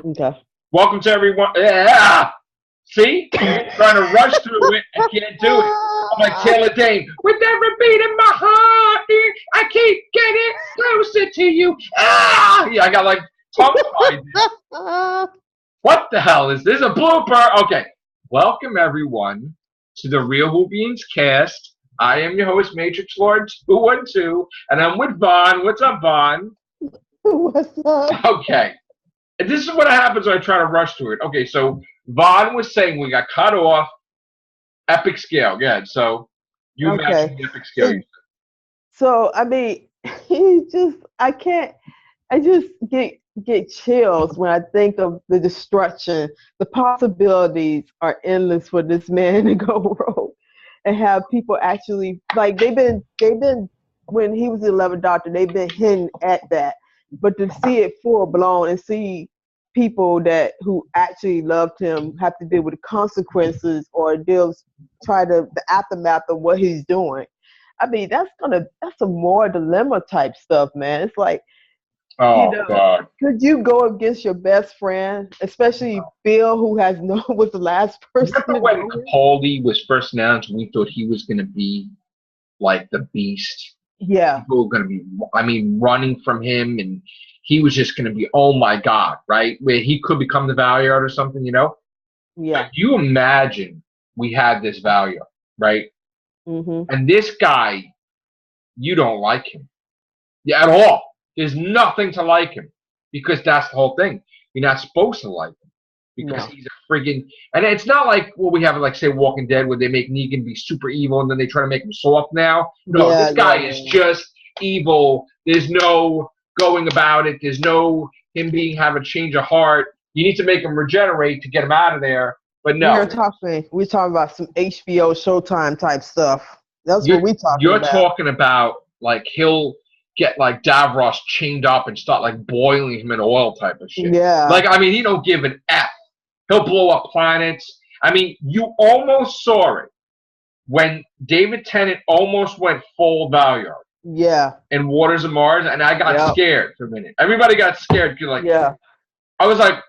Okay. Welcome to everyone. Yeah. See? Trying to rush through it. I can't do it. I'm like Taylor Dane. With every beat in my heart, I keep getting closer to you. Ah! Yeah, I got like tongue-tied. What the hell is this? A blooper? Okay. Welcome, everyone, to the Real Who Beans cast. I am your host, Matrix Lord 212, and I'm with Vaughn. What's up, Vaughn? What's up? Okay. And this is what happens when I try to rush through it. Okay, so Vaughn was saying we got cut off. Epic scale. Yeah, so you imagine the epic scale. So, I mean, I just get chills when I think of the destruction. The possibilities are endless for this man to go rogue and have people actually, like, they've been, when he was the 11th Doctor, they've been hinting at that. But to see it full blown and see people who actually loved him have to deal with the consequences or the aftermath of what he's doing. I mean, that's a more dilemma type stuff, man. It's like, God. Could you go against your best friend, especially Bill, who was the last person? Remember when Capaldi was first announced, we thought he was going to be like the beast. Yeah. People were going to be, running from him, and he was just going to be, oh my God, right? Where he could become the Valyard or something, Yeah. Could you imagine we had this Valyard, right? Mm-hmm. And this guy, you don't like him. Yeah, at all. There's nothing to like him because that's the whole thing. You're not supposed to like him because he's a friggin'. And it's not like what we have, like, say, Walking Dead, where they make Negan be super evil and then they try to make him soft now. No, this guy is just evil. There's no going about it. There's no him have a change of heart. You need to make him regenerate to get him out of there. But no. We're talking about some HBO Showtime type stuff. That's what we're talking about. You're talking about, like, he'll get, like, Davros chained up and start, like, boiling him in oil type of shit. Yeah. Like, he don't give an F. He'll blow up planets. You almost saw it when David Tennant almost went full Valyard. Yeah. In Waters of Mars, and I got scared for a minute. Everybody got scared. I was like,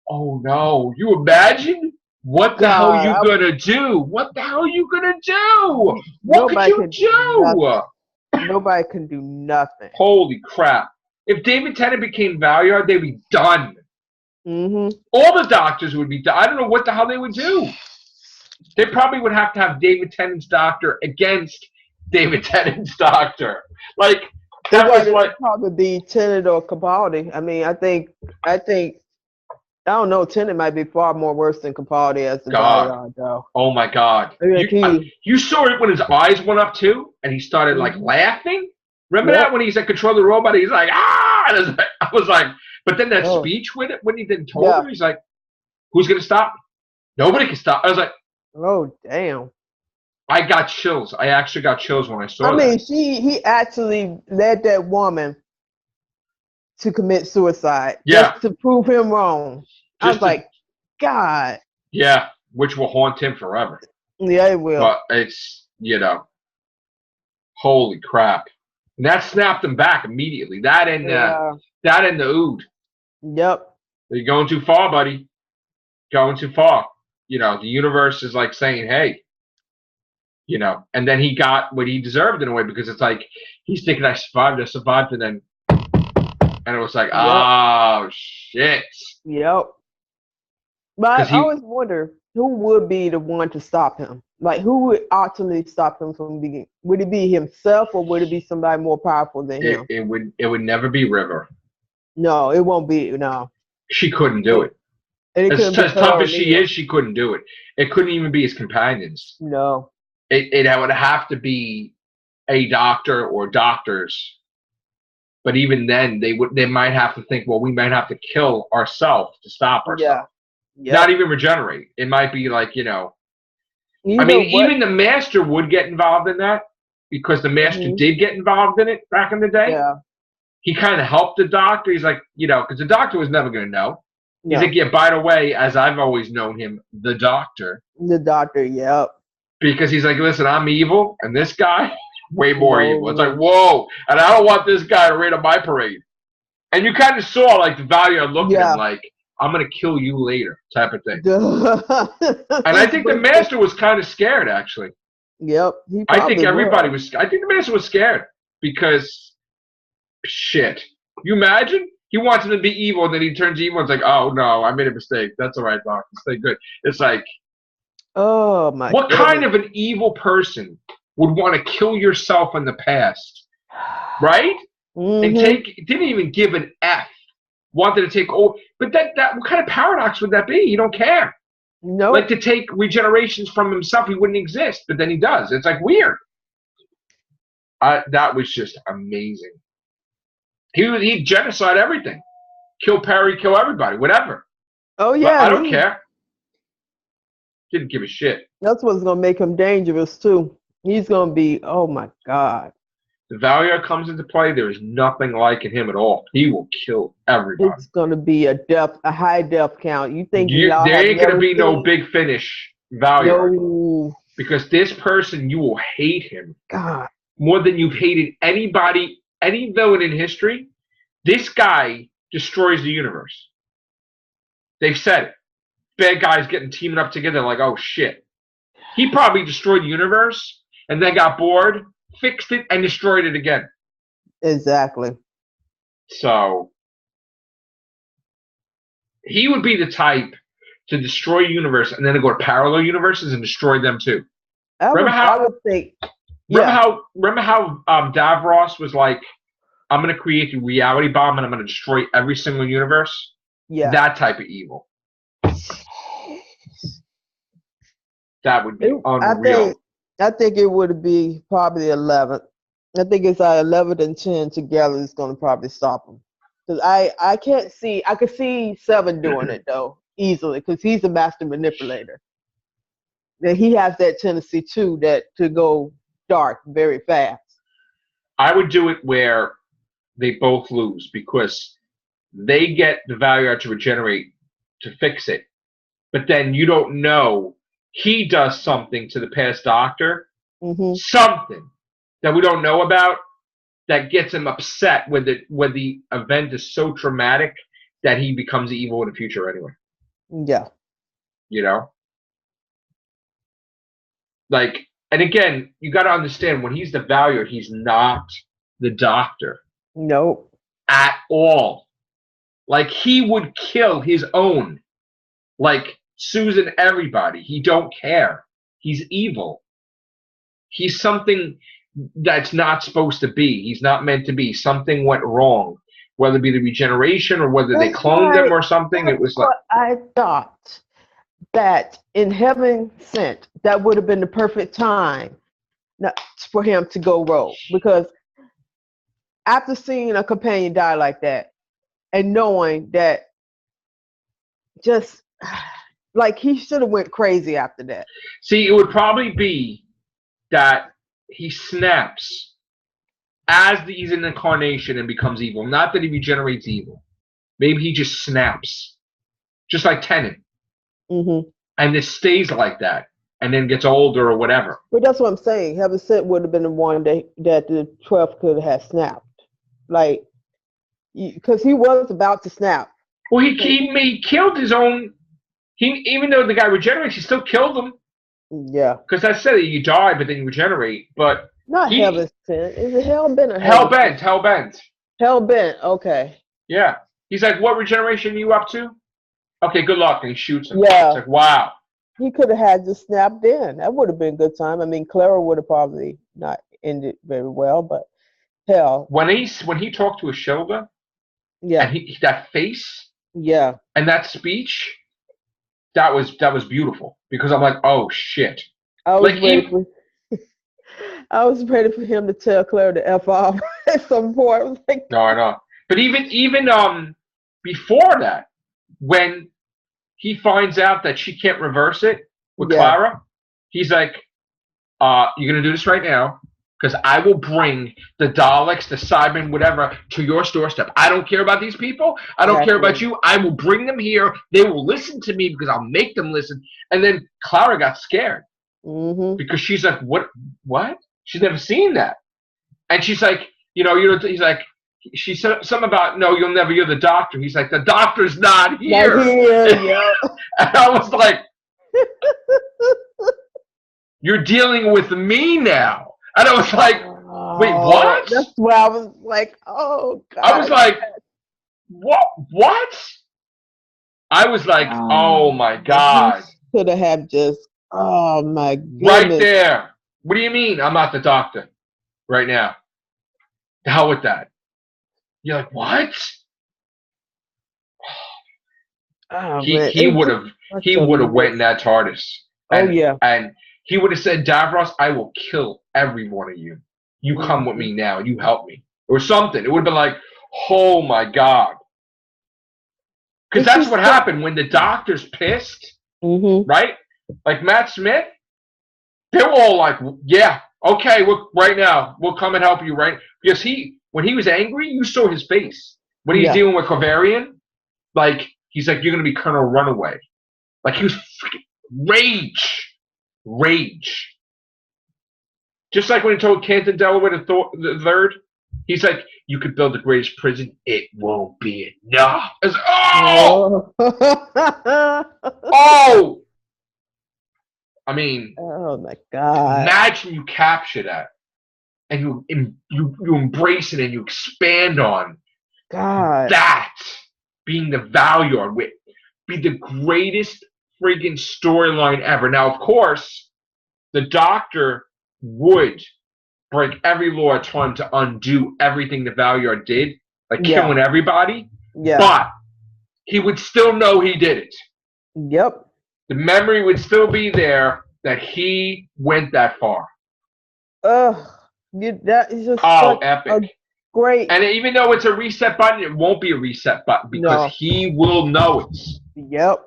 oh, no. You imagine? What the hell are you going to do? What the hell are you going to do? What could you do? Nobody can do nothing. Holy crap. If David Tennant became Valyard, they'd be done. Mm-hmm. All the doctors would be done. I don't know what the hell they would do. They probably would have to have David Tennant's doctor against David Tennant's doctor. Like, that was like... probably be Tennant or Capaldi. I don't know. Tennant might be far more worse than Capaldi as the Valyard, though. Oh, my God. You saw it when his eyes went up, too, and he started, like, laughing? Remember that when he's in control of the robot? He's like, ah! And I was like... But then that speech with it, when he then told him, he's like, who's going to stop me? Nobody can stop. I was like... Oh, damn. I got chills. I actually got chills when I saw that. He actually led that woman to commit suicide. Yeah. Just to prove him wrong. I was like, God. Yeah, which will haunt him forever. Yeah, it will. But it's, holy crap. And that snapped him back immediately. That and the Ood. Yep. You're going too far, buddy. Going too far. The universe is like saying, hey, and then he got what he deserved in a way, because it's like, he's thinking, I survived, and then, and it was like, oh, shit. Yep. But I always wonder, who would be the one to stop him? Like, who would ultimately stop him from being, would it be himself, or would it be somebody more powerful than him? It would never be River. No, it won't be, no. She couldn't do it. As tough as she is, she couldn't do it. It couldn't even be his companions. No. It would have to be a doctor or doctors. But even then, they might have to think, well, we might have to kill ourselves to stop ourselves. Yeah. Not even regenerate. It might be like, even the Master would get involved in that, because the Master did get involved in it back in the day. Yeah. He kind of helped the Doctor. He's like, because the Doctor was never going to know. No. He's like, yeah, by the way, as I've always known him, the Doctor. The Doctor, yep. Because he's like, listen, I'm evil, and this guy, way more evil. It's like, whoa, and I don't want this guy to rain on my parade. And you kind of saw, like, the Valyard look at him like, I'm going to kill you later type of thing. And And I think the master was kind of scared, actually. Yep. I think everybody was. I think the master was scared because, shit. You imagine? He wants him to be evil, and then he turns evil and it's like, oh, no, I made a mistake. That's all right, Doc. Stay good. It's like, oh, my what goodness. kind of an evil person would want to kill yourself in the past? Right? And didn't even give an F. Wanted to take over. But that what kind of paradox would that be? You don't care. No. Like to take regenerations from himself, he wouldn't exist, but then he does. It's like weird. That was just amazing. He'd genocide everything. Kill Perry, kill everybody, whatever. Oh, yeah. But I don't care. Didn't give a shit. That's what's going to make him dangerous, too. He's going to be, oh, my God. The Valyard comes into play. There is nothing like him at all. He will kill everybody. It's going to be a high death count. You think there ain't going to be no big finish Valyard. No. Because this person, you will hate him. God. More than you've hated anybody, any villain in history. This guy destroys the universe. They've said it. Bad guys teaming up together like, oh, shit. He probably destroyed the universe and then got bored, fixed it, and destroyed it again. Exactly. So he would be the type to destroy a universe and then to go to parallel universes and destroy them too. Remember how Davros was like, I'm going to create the reality bomb and I'm going to destroy every single universe? Yeah. That type of evil. That would be unreal. I think it would be probably 11th. I think it's 11 and 10 together is going to probably stop him. Because I can't see, I could see 7 doing it though, easily, because he's a master manipulator. And he has that tendency too, to go dark very fast. I would do it where they both lose because they get the Valyard to regenerate to fix it. But then you don't know. He does something to the past doctor, something that we don't know about that gets him upset when the event is so traumatic that he becomes evil in the future anyway. Yeah. You know? Like, and again, you got to understand, when he's the Valyard, he's not the doctor. Nope. At all. Like, he would kill his own. Like, Susan, everybody. He don't care. He's evil. He's something that's not supposed to be. He's not meant to be. Something went wrong. Whether it be the regeneration or whether they cloned him or something. It was like, I thought that in Heaven Sent, that would have been the perfect time for him to go rogue. Because after seeing a companion die like that and knowing that just... like, he should have went crazy after that. See, it would probably be that he snaps as he's an incarnation and becomes evil. Not that he regenerates evil. Maybe he just snaps. Just like Tennant. And it stays like that. And then gets older or whatever. But that's what I'm saying. Heaven Sent would have been the one that the 12th could have snapped. Like, because he was about to snap. Well, he killed his own... even though the guy regenerates, he still killed him. Yeah. Because I said you die, but then you regenerate. But not Heaven Sent. Is it Hellbent or Hellbent? Hellbent. Okay. Yeah. He's like, what regeneration are you up to? Okay, good luck. And he shoots him. Yeah. It's like, wow. He could have had just snapped in. That would have been a good time. I mean, Clara would have probably not ended very well, but hell. When he talked to Ashilda, yeah, and that face, yeah, and that speech. That was beautiful because I'm like, oh shit. I was ready for him to tell Claire to F off at some point. I was like, no, I know. But even before that, when he finds out that she can't reverse it with Clara, he's like, you're gonna do this right now. Because I will bring the Daleks, the Cybermen, whatever, to your doorstep. I don't care about these people. I don't care about you. I will bring them here. They will listen to me because I'll make them listen. And then Clara got scared. Because she's like, what? She's never seen that. And she's like, he's like, she said something about, no, you'll never hear the doctor. He's like, the doctor's not here. Not here, yeah. And I was like, you're dealing with me now. And I was like, wait, what? That's why I was like, oh, God. I was like, what? I was like, oh, my God. Could have just, oh, my goodness. Right there. What do you mean I'm not the doctor right now? The hell with that. You're like, what? Oh, he would have went in that TARDIS. And, yeah. And he would have said, Davros, I will kill every one of you. You come with me now and you help me. Or something. It would have been like, oh my God. Because that's what happened when the doctor's pissed, right? Like Matt Smith, they were all like, yeah, okay, right now, we'll come and help you, right? Because when he was angry, you saw his face. When he's dealing with Kavarian, like, he's like, you're going to be Colonel Runaway. Like, he was freaking rage. Just like when he told Canton Delaware the third, he's like, you could build the greatest prison, it won't be enough. It's, oh! I mean, oh my God! Imagine you capture that, and you embrace it and you expand on that being the Valyard, be the greatest friggin' storyline ever. Now, of course, the Doctor would break every law trying to undo everything the Valyard did, like killing everybody. Yeah. But he would still know he did it. Yep. The memory would still be there that he went that far. That is just epic. Great. And even though it's a reset button, it won't be a reset button because he will know it. Yep.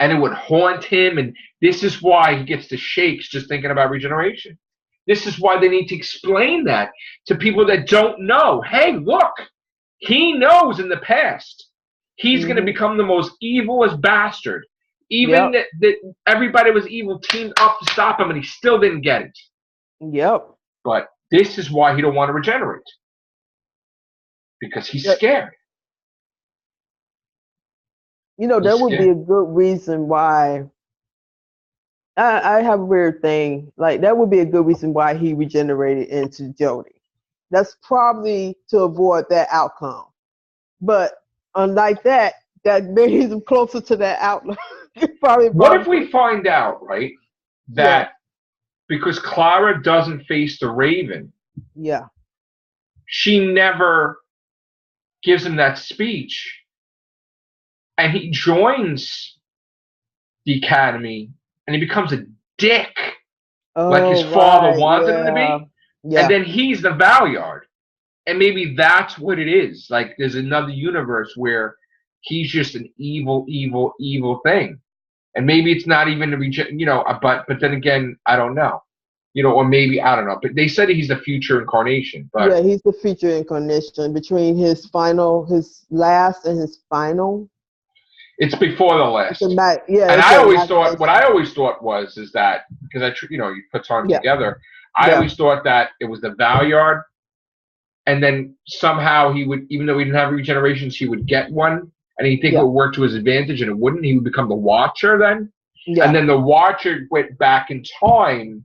And it would haunt him, and this is why he gets the shakes just thinking about regeneration. This is why they need to explain that to people that don't know. Hey, look, he knows in the past he's going to become the most evilest bastard. Even that everybody was evil teamed up to stop him, and he still didn't get it. Yep. But this is why he don't want to regenerate. Because he's scared. You know, that would be a good reason why. I have a weird thing. Like, that would be a good reason why he regenerated into Jodie. That's probably to avoid that outcome. But unlike that made him closer to that outcome. What if we find out, right, that because Clara doesn't face the Raven, she never gives him that speech, and he joins the Academy, and he becomes a dick, like his father wanted him to be, and then he's the Valyard, and maybe that's what it is. Like, there's another universe where he's just an evil thing, and maybe it's not even but then again, I don't know, or maybe I don't know. But they said he's the future incarnation. But he's the future incarnation between his last and his final. It's before the last. And I always thought, what I always thought is that, because you put time together, I always thought that it was the Valyard, and then somehow he would, even though he didn't have regenerations, he would get one, and he'd think it would work to his advantage, and it wouldn't. He would become the Watcher then. Yeah. And then the Watcher went back in time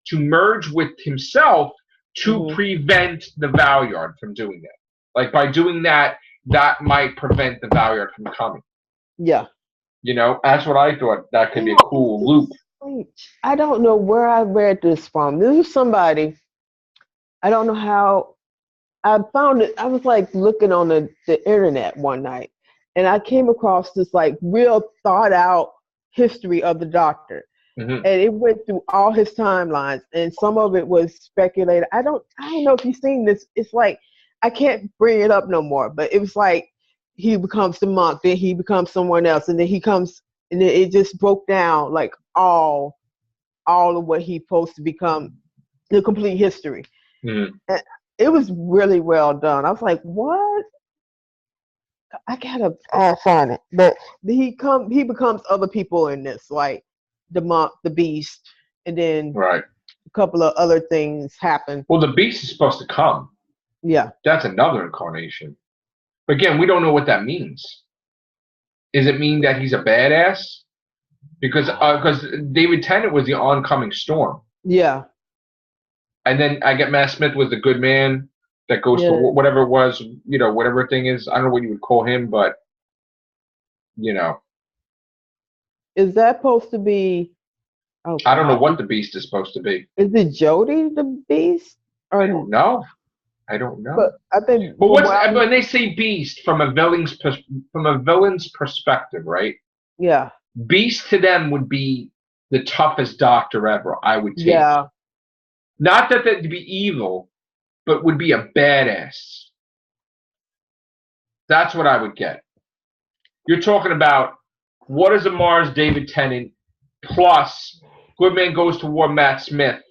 to merge with himself to prevent the Valyard from doing that. Like, by doing that, that might prevent the Valyard from coming. Yeah. That's what I thought. That could be a cool loop. I don't know where I read this from. This is somebody, I don't know how, I found it. I was like looking on the internet one night, and I came across this like real thought out history of the Doctor. And it went through all his timelines, and some of it was speculated. I don't know if you've seen this. It's like, I can't bring it up no more, but it was like, he becomes the monk, then he becomes someone else, and then he comes, and then it just broke down like all of what he's supposed to become, the complete history. And it was really well done. I was like, what? I gotta find it. But he becomes other people in this, like the monk, the beast, and then a couple of other things happen. Well, the beast is supposed to come. Yeah. That's another incarnation. But again, we don't know what that means. Does it mean that he's a badass? Because David Tennant was the oncoming storm. Yeah. And then I get Matt Smith was the good man that goes to whatever it was, whatever thing is. I don't know what you would call him, but, Is that supposed to be? Oh, I don't know what the Beast is supposed to be. Is it Jody the Beast? Or I don't know. I don't know. But I think. But when they say Beast from a villain's perspective, right? Yeah. Beast to them would be the toughest doctor ever. I would take. Yeah. Not that that'd be evil, but would be a badass. That's what I would get. You're talking about what is a Mars David Tennant plus Good Man Goes to War Matt Smith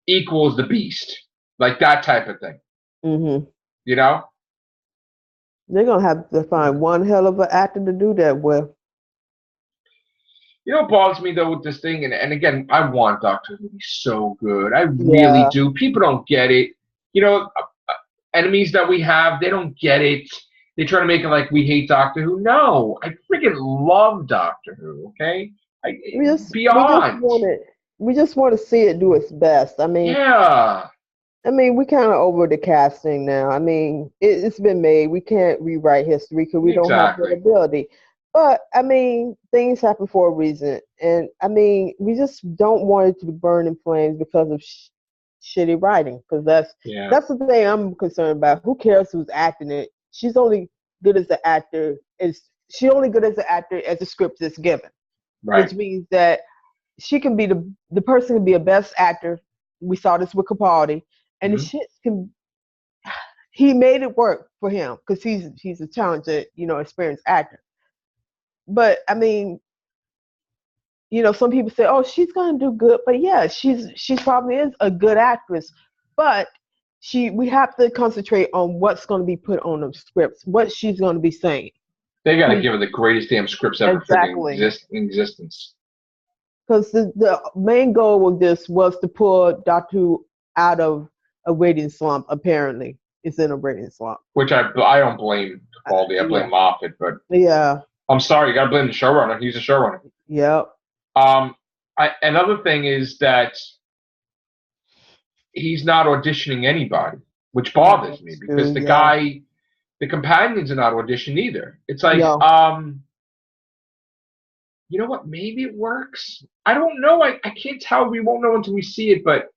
equals the Beast. Like that type of thing. Mm-hmm. You know? They're going to have to find one hell of an actor to do that with. You know what bothers me, though, with this thing? And again, I want Doctor Who to be so good. I really do. People don't get it. Enemies that we have, they don't get it. They try to make it like we hate Doctor Who. No, I freaking love Doctor Who, okay? Beyond. We just want to see it do its best. I mean, yeah. I mean, we kind of over the casting now. I mean, it's been made. We can't rewrite history because we don't have the ability. But, I mean, things happen for a reason. And, I mean, we just don't want it to burn in flames because of shitty writing. Because that's the thing I'm concerned about. Who cares who's acting it? She's only good as an actor. She's only good as an actor as the script is given. Right. Which means that she can be the person can be a best actor. We saw this with Capaldi. And the shit he made it work for him because he's a talented, experienced actor. But I mean, some people say, "Oh, she's gonna do good," but yeah, she probably is a good actress. But we have to concentrate on what's going to be put on the scripts, what she's going to be saying. They got to give her the greatest damn scripts ever in existence. Because the main goal of this was to pull Doctor Who out of a rating slump. Apparently, it's in a rating slump. Which I don't blame Capaldi. I blame Moffat, but yeah. I'm sorry, you got to blame the showrunner. He's a showrunner. Yep. Another thing is that he's not auditioning anybody, which bothers me because the companions are not auditioned either. It's like, you know what? Maybe it works. I don't know. I can't tell. We won't know until we see it. But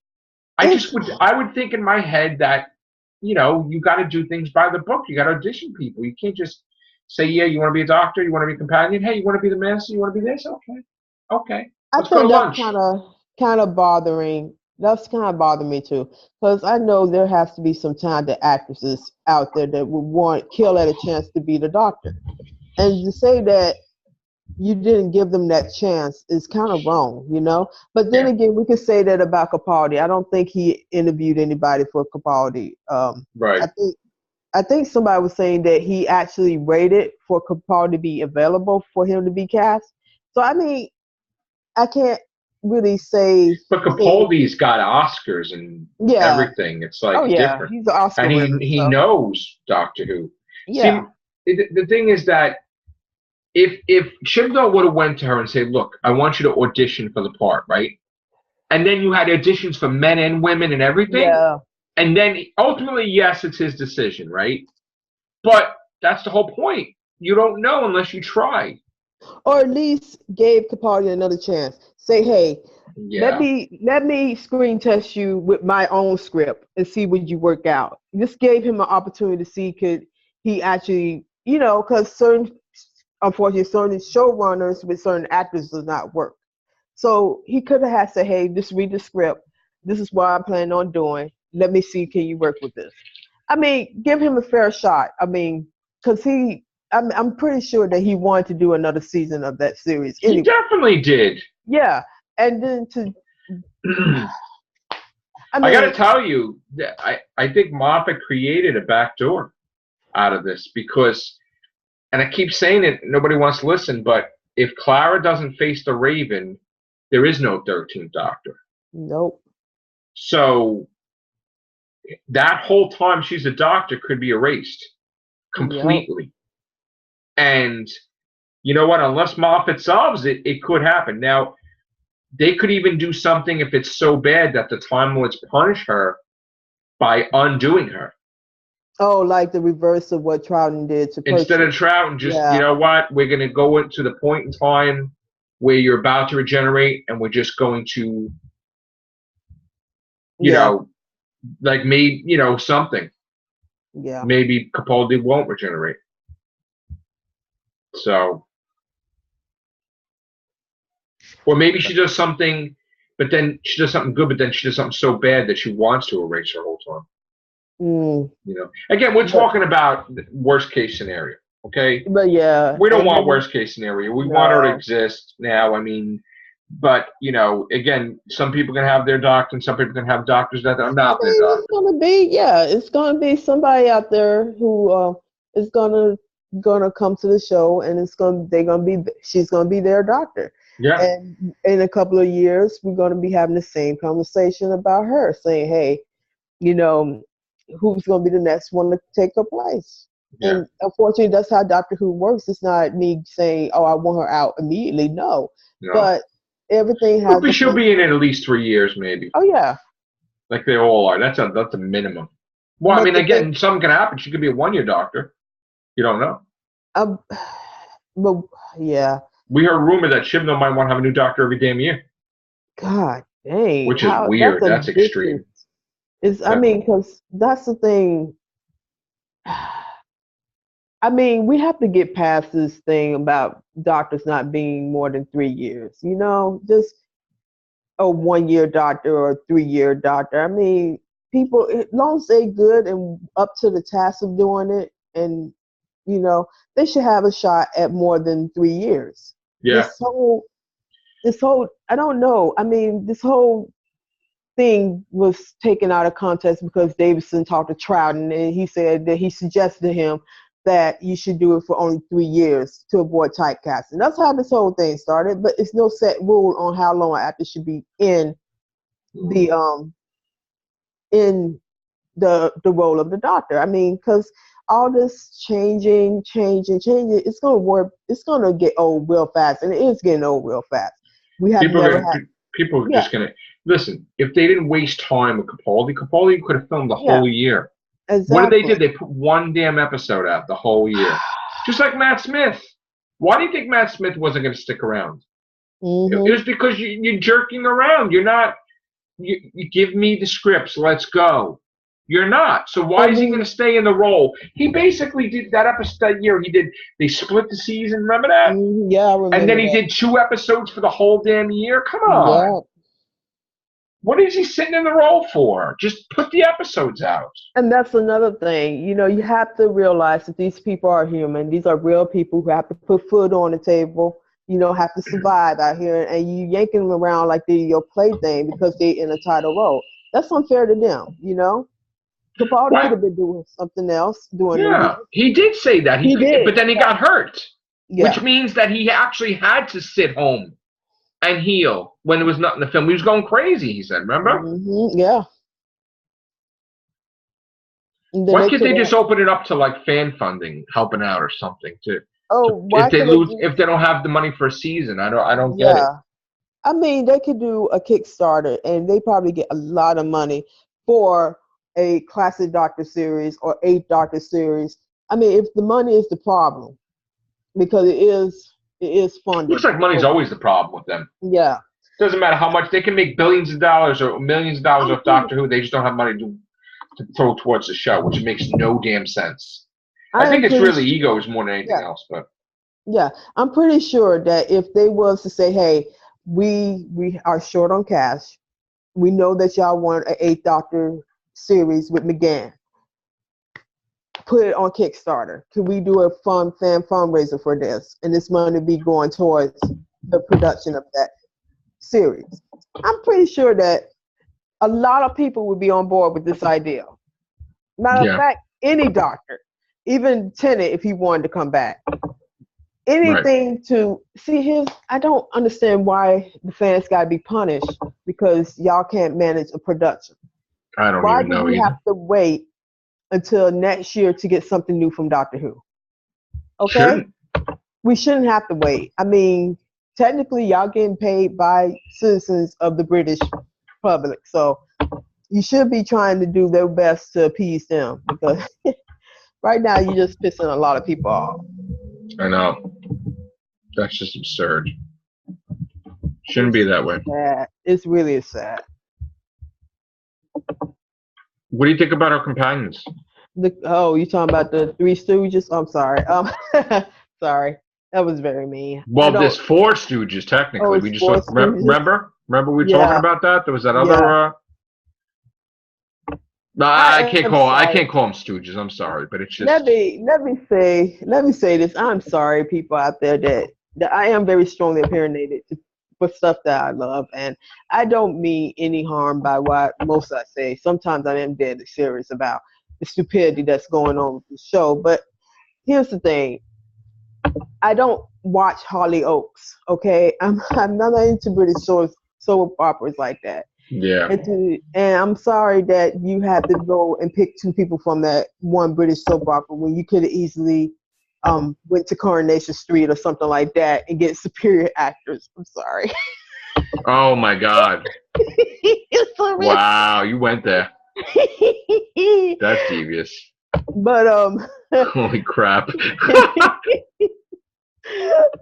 I would think in my head that, you got to do things by the book. You got to audition people. You can't just say, yeah, you want to be a doctor? You want to be a companion? Hey, you want to be the master? You want to be this? Okay. Let's go to lunch. Kind of bothering. That's kind of bothering me too, because I know there has to be some talented actresses out there that would kill at a chance to be the doctor, and to say that you didn't give them that chance is kind of wrong, But then again, we could say that about Capaldi. I don't think he interviewed anybody for Capaldi. Right. I think somebody was saying that he actually waited for Capaldi to be available for him to be cast. So, I mean, I can't really say. But Capaldi's got Oscars and everything. It's like different. He's an Oscar winner. And he knows Doctor Who. Yeah. See, the thing is that if Chibnall would have went to her and said, look, I want you to audition for the part, right? And then you had auditions for men and women and everything. Yeah. And then ultimately, yes, it's his decision, right? But that's the whole point. You don't know unless you try. Or at least gave Capaldi another chance. Say, hey, let me screen test you with my own script and see would you work out. Just gave him an opportunity to see could he actually, because unfortunately, certain showrunners with certain actors does not work. So he could have said, hey, just read the script. This is what I'm planning on doing. Let me see, can you work with this? I mean, give him a fair shot. I mean, because I'm pretty sure that he wanted to do another season of that series. He definitely did. Yeah. And then I got to tell you, I think Moffat created a backdoor out of this because, and I keep saying it, nobody wants to listen, but if Clara doesn't face the Raven, there is no 13th Doctor. Nope. So that whole time she's a doctor could be erased completely. Yep. And you know what? Unless Moffat solves it, it could happen. Now, they could even do something if it's so bad that the Time Lords punish her by undoing her. Oh, like the reverse of what Troughton did to Percy. Instead of Troughton, just, you know what? We're going to go into the point in time where you're about to regenerate, and we're just going to, you know, like maybe, you know, something. Yeah. Maybe Capaldi won't regenerate. So, or maybe she does something, but then she does something good, but then she does something so bad that she wants to erase her whole time. You know, again, we're talking about worst case scenario, okay? But yeah, we don't want worst case scenario. We want her to exist now. I mean, but you know, again, some people can have their doctor, and some people can have doctors that are not their doctor. It's gonna be somebody out there who is gonna come to the show, and she's gonna be their doctor. Yeah. And in a couple of years, we're gonna be having the same conversation about her, saying, "Hey, you know, who's gonna be the next one to take her place?" Yeah. And unfortunately, that's how Doctor Who works. It's not me saying, "Oh, I want her out immediately." No. But everything has. But she'll be in it at least 3 years, maybe. Oh yeah. Like they all are. That's a minimum. Well, but I mean, again, something can happen. She could be a 1-year doctor. You don't know. But yeah. We heard a rumor that Chibnall might want to have a new doctor every damn year. God dang. Which is weird. That's extreme. I mean, because that's the thing. I mean, we have to get past this thing about doctors not being more than 3 years. You know, just a 1-year doctor or a 3-year doctor. I mean, people, as long as they're good and up to the task of doing it, and you know, they should have a shot at more than 3 years. Yeah. This whole, I don't know. I mean, this whole thing was taken out of context because Davison talked to Troughton, and he said that he suggested to him that you should do it for only 3 years to avoid typecasting. That's how this whole thing started, but it's no set rule on how long an actor should be in the role of the doctor. I mean, because all this changing, it's gonna work. It's gonna get old real fast, and it is getting old real fast. People are just gonna listen. If they didn't waste time with Capaldi could have filmed the whole year. Exactly. What did they do? They put one damn episode out the whole year, just like Matt Smith. Why do you think Matt Smith wasn't going to stick around? It was because you're jerking around. You're not. You give me the scripts. Let's go. You're not. So why is he going to stay in the role? He basically did that episode that year. They split the season. Remember that? Yeah, I remember. And then he did 2 episodes for the whole damn year. Come on. Yeah. What is he sitting in the role for? Just put the episodes out. And that's another thing. You know, you have to realize that these people are human. These are real people who have to put food on the table, you know, have to survive out here. And you yanking them around like they're your plaything because they're in a title role. That's unfair to them, you know? Capaldi could have been doing something else. He did say that. He did. But then he got hurt, which means that he actually had to sit home and heal when there was nothing to film. He was going crazy, he said, remember? Yeah. Why can't they just open it up to like fan funding, helping out or something too? If they don't have the money for a season, I don't get it. I mean, they could do a Kickstarter and they probably get a lot of money for a classic Doctor series or 8 Doctor series. I mean, if the money is the problem, because it is funding. Looks like money's always the problem with them. Yeah. Doesn't matter how much they can make billions of dollars or millions of dollars off Doctor Who. They just don't have money to throw towards the show, which makes no damn sense. I think it's really egos more than anything else. But yeah, I'm pretty sure that if they was to say, "Hey, we are short on cash. We know that y'all want an 8 Doctor series with McGann. Put it on Kickstarter. Could we do a fan fundraiser for this? And this money be going towards the production of that series." I'm pretty sure that a lot of people would be on board with this idea. Matter of fact, any doctor, even Tennant, if he wanted to come back, anything to see I don't understand why the fans got to be punished because y'all can't manage a production. I don't Why even do know we either. have to wait until next year to get something new from Doctor Who? Okay? Shouldn't. We shouldn't have to wait. I mean, technically, y'all getting paid by citizens of the British public, so you should be trying to do their best to appease them, because right now you're just pissing a lot of people off. I know. That's just absurd. Shouldn't be that way. Sad. It's really sad. What do you think about our companions? You talking about the Three Stooges? I'm sorry. Sorry, that was very mean. Well, there's 4 Stooges technically. It's We just 4 looked, remember we were talking about that. There was that other. No, I can't call them Stooges. I'm sorry, but it's just. Let me say this. I'm sorry, people out there, that I am very strongly opinionated for stuff that I love, and I don't mean any harm by what most I say. Sometimes I am deadly serious about the stupidity that's going on with the show. But here's the thing: I don't watch Hollyoaks. Okay, I'm not into British soap operas like that. Yeah. And I'm sorry that you had to go and pick 2 people from that one British soap opera when you could have easily went to Coronation Street or something like that and get superior actors. I'm sorry. Oh my God. Wow, you went there. That's devious. But holy crap.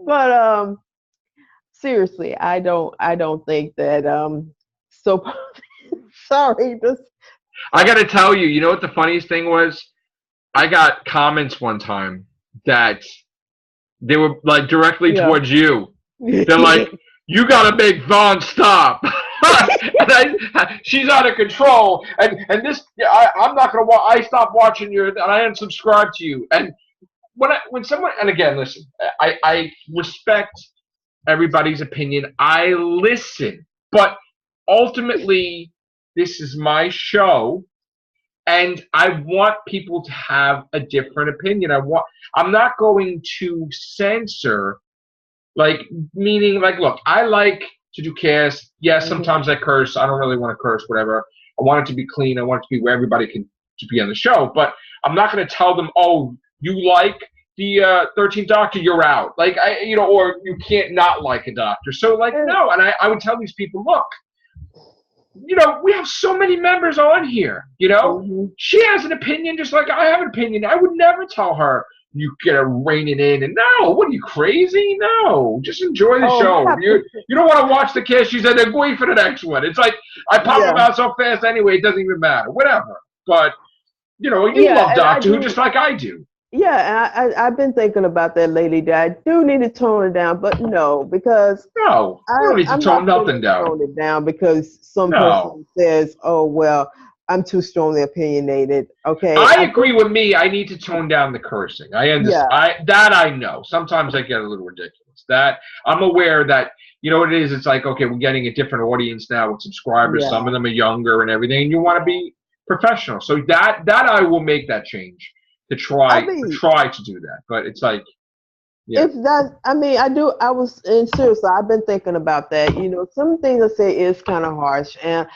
But seriously, I don't think that so sorry. I got to tell you, you know what the funniest thing was? I got comments one time that they were like directly towards you. They're like, "You got to make Vaughn stop." She's out of control, and this I'm not gonna. I stopped watching you, and I unsubscribed to you. And when someone, and again, listen, I respect everybody's opinion. I listen, but ultimately, this is my show, and I want people to have a different opinion. I'm not going to censor, meaning, look, I like to do casts. Yes, sometimes I curse. I don't really want to curse, whatever. I want it to be clean. I want it to be where everybody can to be on the show. But I'm not going to tell them, oh, you like the 13th Doctor, you're out. Or you can't not like a Doctor. So, no. And I would tell these people, look, we have so many members on here. She has an opinion just like I have an opinion. I would never tell her you get to rein it in. And no, what are you, crazy? No, just enjoy the show. You don't want to watch the cast. She said, they're going for the next one. It's like I pop them out so fast anyway, it doesn't even matter. Whatever. But, you love Doctor Who just like I do. Yeah, and I've been thinking about that lately, that I do need to tone it down, but no, because you don't need to tone nothing down. Tone it down because some person says, "Oh well, I'm too strongly opinionated." Okay, I agree with me. I need to tone down the cursing. I understand. I know. Sometimes I get a little ridiculous. That I'm aware that what it is. It's like, okay, we're getting a different audience now with subscribers. Yeah. Some of them are younger and everything, and you want to be professional. So that I will make that change. To try to do that, but it's like, if that, seriously, I've been thinking about that. Some things I say is kind of harsh, and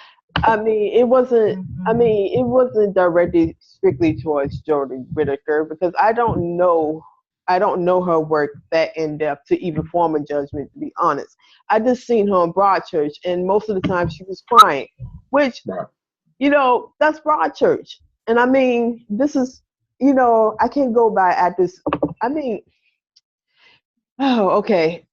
it wasn't directly strictly towards Jodie Whittaker, because I don't know her work that in depth to even form a judgment, to be honest. I just seen her on Broadchurch, and most of the time she was crying, which that's Broadchurch, and this is. I can't go by at this. Okay.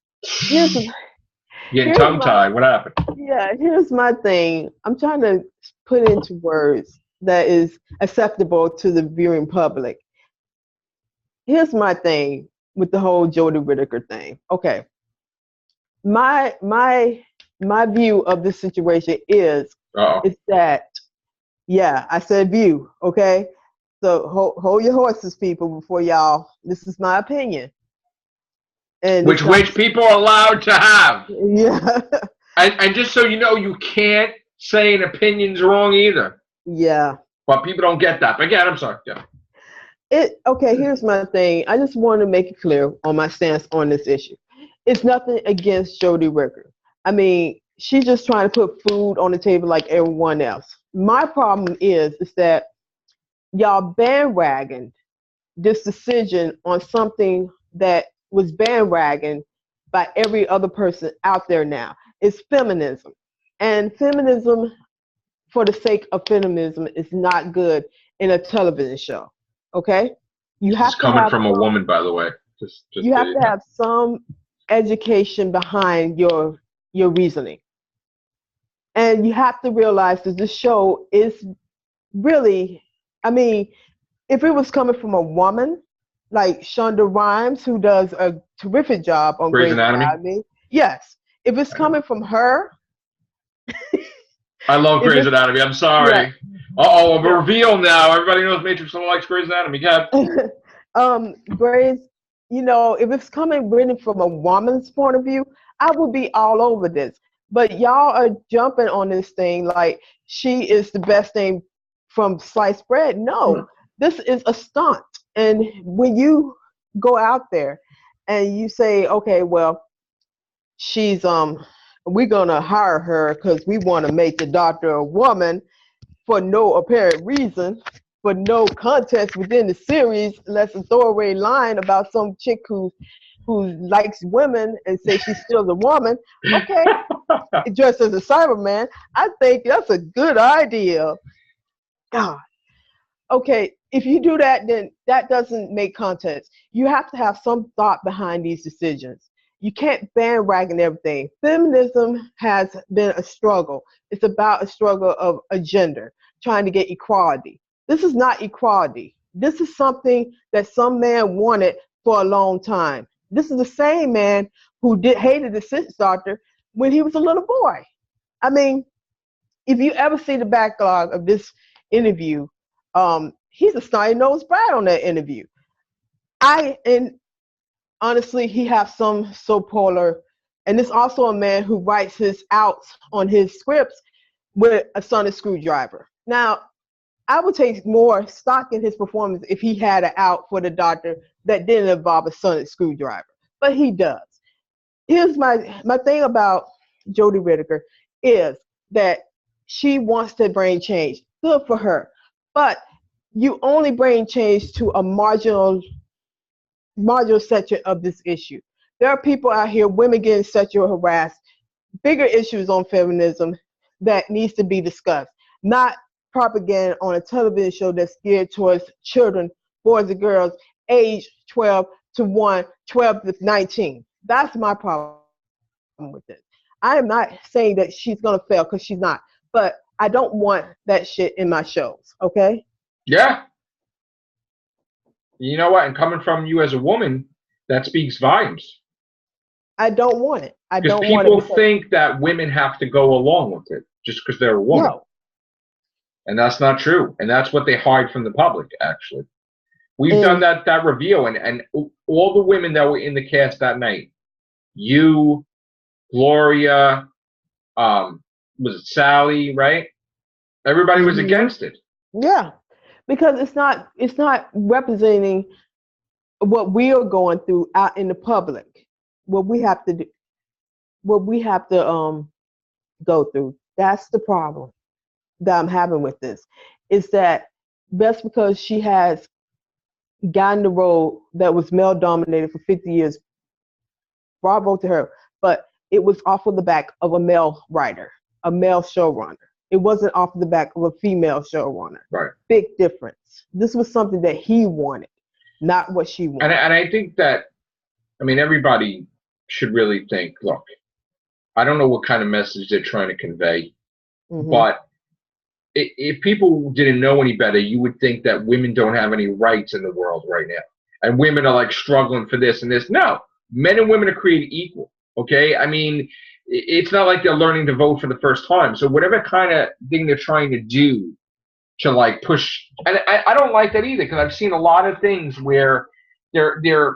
Getting tongue-tied. What happened? Yeah, here's my thing. I'm trying to put into words that is acceptable to the viewing public. Here's my thing with the whole Jodie Whittaker thing. Okay. My view of this situation is that, I said view, okay? So hold your horses, people, before y'all. This is my opinion. And which people are allowed to have. Yeah. And just so you know, you can't say an opinion's wrong either. Yeah. But people don't get that. But again, I'm sorry. Yeah. Okay, here's my thing. I just want to make it clear on my stance on this issue. It's nothing against Jodie Whittaker. She's just trying to put food on the table like everyone else. my problem is that y'all bandwagoned this decision on something that was bandwagoned by every other person out there now. It's feminism. And feminism, for the sake of feminism, is not good in a television show. Okay? You have It's to coming have from a woman, by the way. you have to have some education behind your reasoning. And you have to realize that this show is really, I mean, if it was coming from a woman like Shonda Rhimes, who does a terrific job on Grey's Grey's Anatomy? Anatomy, yes. If it's coming from her, I love if Grey's it's, Anatomy. I'm sorry. yeah. Uh-oh, a reveal now. Everybody knows Matrix only likes Grey's Anatomy. Grey's, you know, if it's coming really from a woman's point of view, I would be all over this. But y'all are jumping on this thing like she is the best thing from sliced bread. No, this is a stunt. And when you go out there and you say, okay, well, she's we're gonna hire her because we want to make the doctor a woman for no apparent reason, for no context within the series, unless a throwaway line about some chick who likes women and say she's still a woman. Okay, dressed as a Cyberman. I think that's a good idea. God. Okay, if you do that, then that doesn't make context. You have to have some thought behind these decisions. You can't bandwagon everything. Feminism has been a struggle. It's about a struggle of a gender, trying to get equality. This is not equality. This is something that some man wanted for a long time. This is the same man who hated the Sixth Doctor when he was a little boy. I mean, if you ever see the backlog of this interview, he's a snotty-nosed brat on that interview. And honestly, he has some so polar, and it's also a man who writes his outs on his scripts with a sonic screwdriver. Now, I would take more stock in his performance if he had an out for the doctor that didn't involve a sonic screwdriver, but he does. Here's my thing about Jodie Whittaker is that she wants to bring change. Good for her. But you only bring change to a marginal section of this issue. There are people out here, women getting sexual harassed, bigger issues on feminism that needs to be discussed, not propaganda on a television show that's geared towards children, boys and girls, age 12 to 1, 12 to 19. That's my problem with this. I am not saying that she's going to fail, because she's not, but I don't want that shit in my shows, okay? Yeah. You know what? And coming from you as a woman, that speaks volumes. I don't want it. I don't want it. Because people think that women have to go along with it just because they're a woman. No. And that's not true. And that's what they hide from the public, actually. We've done that reveal, and all the women that were in the cast that night, you, Gloria, was it Sally, right? Everybody was against it. Yeah, because it's not representing what we are going through out in the public. What we have to do, what we have to go through. That's the problem that I'm having with this. Is that just because she has gotten the role that was male dominated for 50 years, bravo to her, but it was off of the back of a male writer, a male showrunner. It wasn't off the back of a female showrunner. Right. Big difference. This was something that he wanted, not what she wanted. And I think that, I mean, everybody should really think, look, I don't know what kind of message they're trying to convey, but if people didn't know any better, you would think that women don't have any rights in the world right now. And women are like struggling for this and this. No, men and women are created equal. Okay. I mean, it's not like they're learning to vote for the first time. So whatever kind of thing they're trying to do to like push, and I don't like that either, because I've seen a lot of things where they're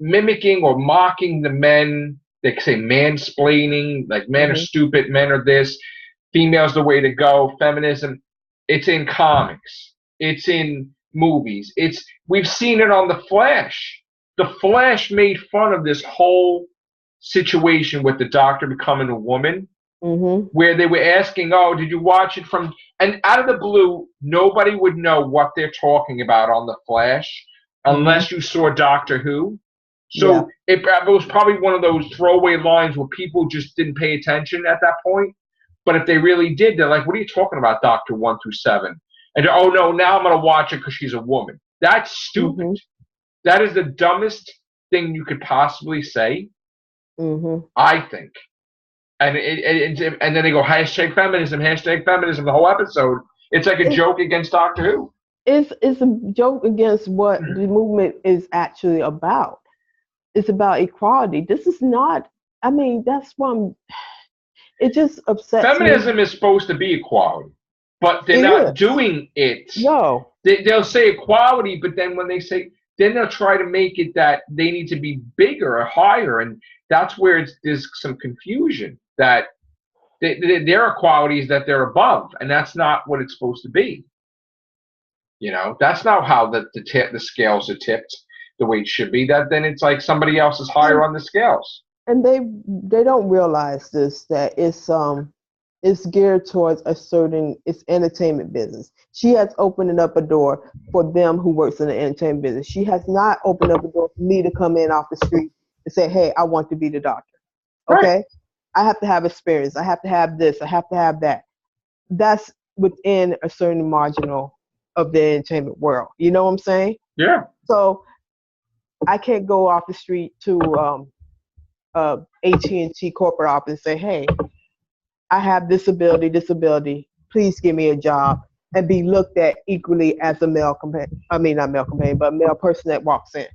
mimicking or mocking the men. They say mansplaining, like men are stupid, men are this. Female's the way to go. Feminism, it's in comics. It's in movies. We've seen it on The Flash. The Flash made fun of this whole situation with the Doctor becoming a woman where they were asking, "Oh, did you watch it from?" And out of the blue, nobody would know what they're talking about on the Flash unless you saw Doctor Who. So it was probably one of those throwaway lines where people just didn't pay attention at that point. But if they really did, they're like, "What are you talking about, Doctor 1 through 7?" And oh no, now I'm gonna watch it because she's a woman. That's stupid. That is the dumbest thing you could possibly say. I think. And and then they go hashtag feminism, the whole episode. It's like a joke against Doctor Who. It's a joke against what the movement is actually about. It's about equality. This is not. I mean, that's what it just upsets Feminism me. is supposed to be equality, but they're not doing it. No. They'll say equality, but then when they say, then they'll try to make it that they need to be bigger or higher, and that's where there's some confusion. That there are qualities that they're above, and that's not what it's supposed to be. You know, that's not how the scales are tipped the way it should be. That then it's like somebody else is higher on the scales. And they don't realize this, that it's geared towards it's entertainment business. She has opened up a door for them who works in the entertainment business. She has not opened up a door for me to come in off the street and say, "Hey, I want to be the doctor." Okay. Right. I have to have experience. I have to have this. I have to have that. That's within a certain marginal of the entertainment world. You know what I'm saying? Yeah. So I can't go off the street to AT&T corporate office and say, "Hey, I have this ability. Please give me a job," and be looked at equally as a male companion. I mean, not male companion, but a male person that walks in.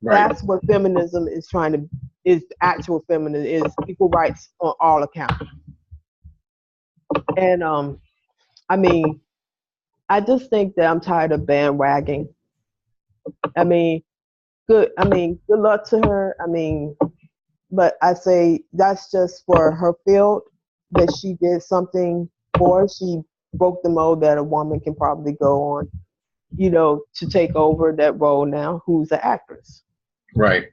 Right. That's what feminism is trying to. Is actual feminism is equal rights on all accounts. And I mean, I just think that I'm tired of bandwagging. I mean, good luck to her. I mean, but I say that's just for her field that she did something for. She broke the mold that a woman can probably go on, you know, to take over that role now, who's an actress. Right.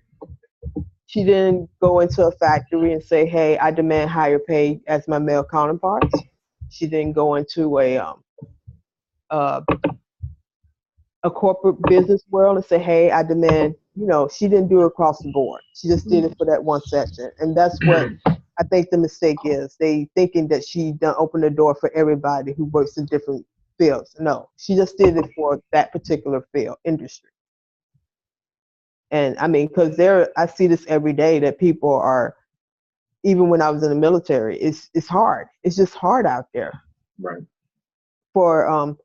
She didn't go into a factory and say, "Hey, I demand higher pay as my male counterparts." She didn't go into a corporate business world and say, "Hey, I demand," you know, she didn't do it across the board. She just did it for that one section. And that's what I think the mistake is. They thinking that she done opened the door for everybody who works in different fields. No, she just did it for that particular field, industry. And I mean, because I see this every day that people are, even when I was in the military, it's hard. It's just hard out there. Right. For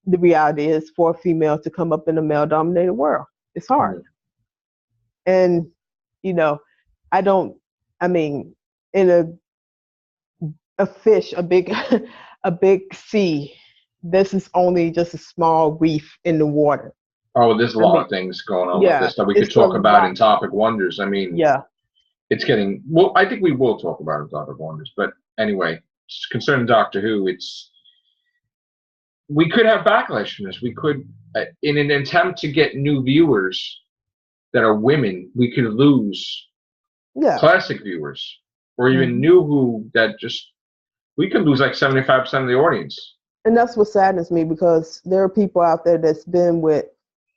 the reality is for a female to come up in a male-dominated world. It's hard. And, you know, in a fish, a big sea, this is only just a small reef in the water. Oh, there's a lot of things going on with this that we could talk about in Topic Wonders. I mean, it's getting, well, I think we will talk about it in Topic Wonders. But anyway, concerning Doctor Who, we could have backlash from this. We could, in an attempt to get new viewers that are women, we could lose classic viewers or even new Who we could lose like 75% of the audience. And that's what saddens me, because there are people out there that's been with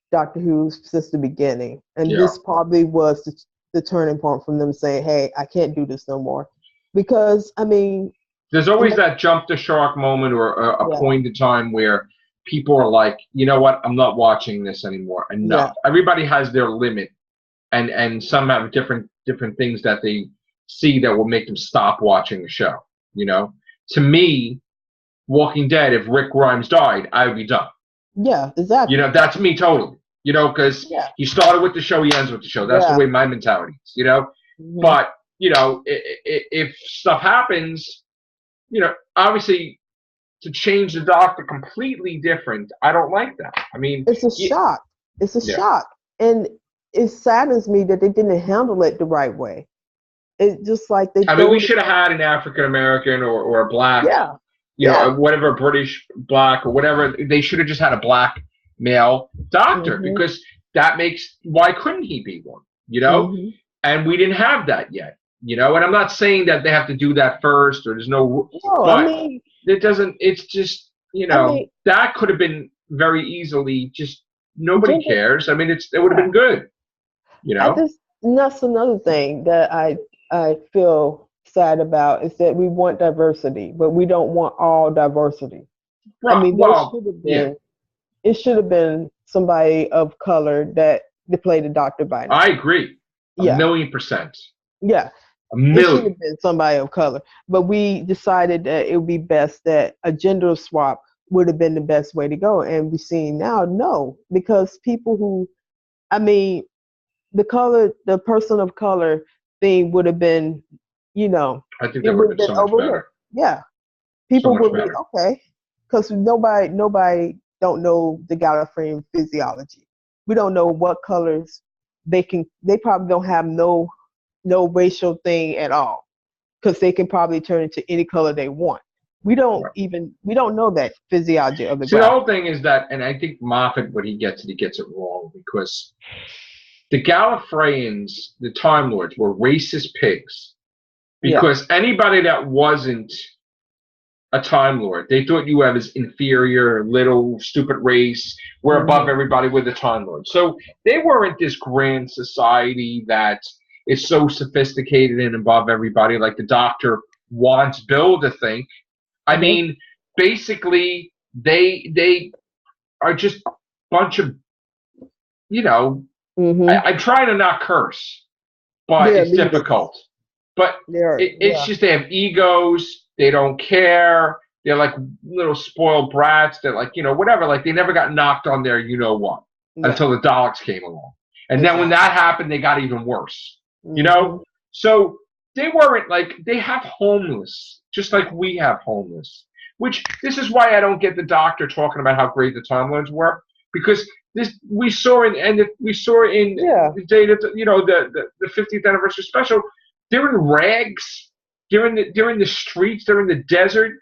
Doctor Who since the beginning. And this probably was the turning point from them saying, "Hey, I can't do this no more." Because, I mean, there's always that jump the shark moment or a point in time where people are like, "You know what? I'm not watching this anymore. Enough." Everybody has their limit, and some have different things that they see that will make them stop watching the show. You know, to me, Walking Dead, if Rick Grimes died, I would be done. Yeah, exactly. You know, that's me totally. You know, because he started with the show, he ends with the show. That's the way my mentality is. You know, but you know, if stuff happens, you know, obviously, to change the Doctor completely different, I don't like that. I mean, it's a shock. It's a shock, and it saddens me that they didn't handle it the right way. It's just like they. I mean, we should have had an African American or a black. You know, whatever, British black or whatever. They should have just had a black male doctor because that makes. Why couldn't he be one? You know, and we didn't have that yet. And I'm not saying that they have to do that first or there's no, No, but I mean, it doesn't. It's just I mean, that could have been very easily just nobody gender, cares. I mean, it would have yeah. been good. I just That's another thing that I feel sad about is that we want diversity, but we don't want all diversity. I Right. mean, Well, yeah, it should have been somebody of color that played the doctor by now. I agree, a Yeah, million percent, yeah. a It should million. have been somebody of color, but we decided that it would be best that a gender swap would have been the best way to go. And we're seeing now, no, because people who, I mean, the person of color thing would have been, I think it that would would have have been been so much overlooked. better, Yeah, so people much would be better. okay, because nobody don't know the Gallifreyan physiology. We don't know what colors they probably don't have no racial thing at all, because they can probably turn into any color they want. Right. We don't know that physiology of the See, the Gallifreyan. whole thing is that, and I think Moffat, what he gets it wrong because the Gallifreyans, the Time Lords, were racist pigs. Yeah. Because anybody that wasn't a Time Lord, they thought you as inferior, little, stupid race. We're above Mhm. everybody with the Time Lord. So they weren't this grand society that is so sophisticated and above everybody like the Doctor wants Bill to think. I Mhm. mean, basically, they are just a bunch of, you know, Mhm. I'm trying to not curse, but They're it's leaders. difficult. But it's Yeah. just they have egos. They don't care. They're like little spoiled brats. They're like, whatever. Like they never got knocked on their what Yeah. until the Daleks came along. And then when Exactly. that happened, they got even worse. You know? Mhm. So they weren't like, they have homeless, just like we have homeless. Which this is why I don't get the Doctor talking about how great the Time Lords were. Because this we saw in Yeah. the day that the 50th anniversary special. They're in rags. They're in the streets. They're in the desert.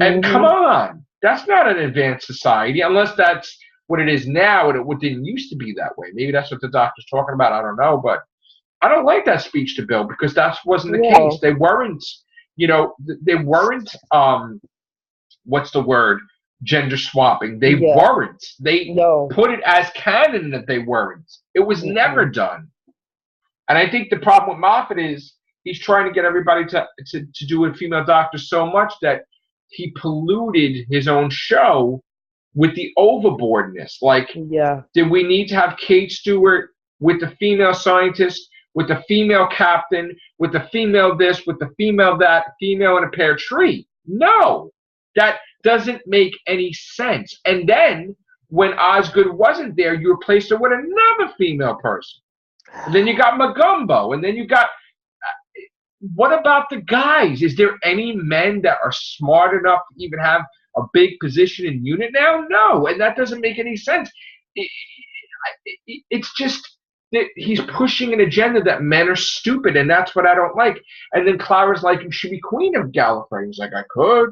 And come Mhm. on, that's not an advanced society unless that's what it is now, and it didn't used to be that way. Maybe that's what the Doctor's talking about. I don't know, but I don't like that speech to Bill because that wasn't the case. No. They weren't, they weren't. What's the word? Gender swapping. They Yeah. weren't. They No. put it as canon that they weren't. It was never Mm-mm. done. And I think the problem with Moffat is he's trying to get everybody to do a female doctor so much that he polluted his own show with the overboardness. Like, Yeah. did we need to have Kate Stewart with the female scientist, with the female captain, with the female this, with the female that, female in a pear tree? No, that doesn't make any sense. And then when Osgood wasn't there, you replaced her with another female person. And then you got Magumbo, and then you got. What about the guys? Is there any men that are smart enough to even have a big position in unit now? No, and that doesn't make any sense. It's just that he's pushing an agenda that men are stupid, and that's what I don't like. And then Clara's like, you should be queen of Gallifrey. He's like, I could.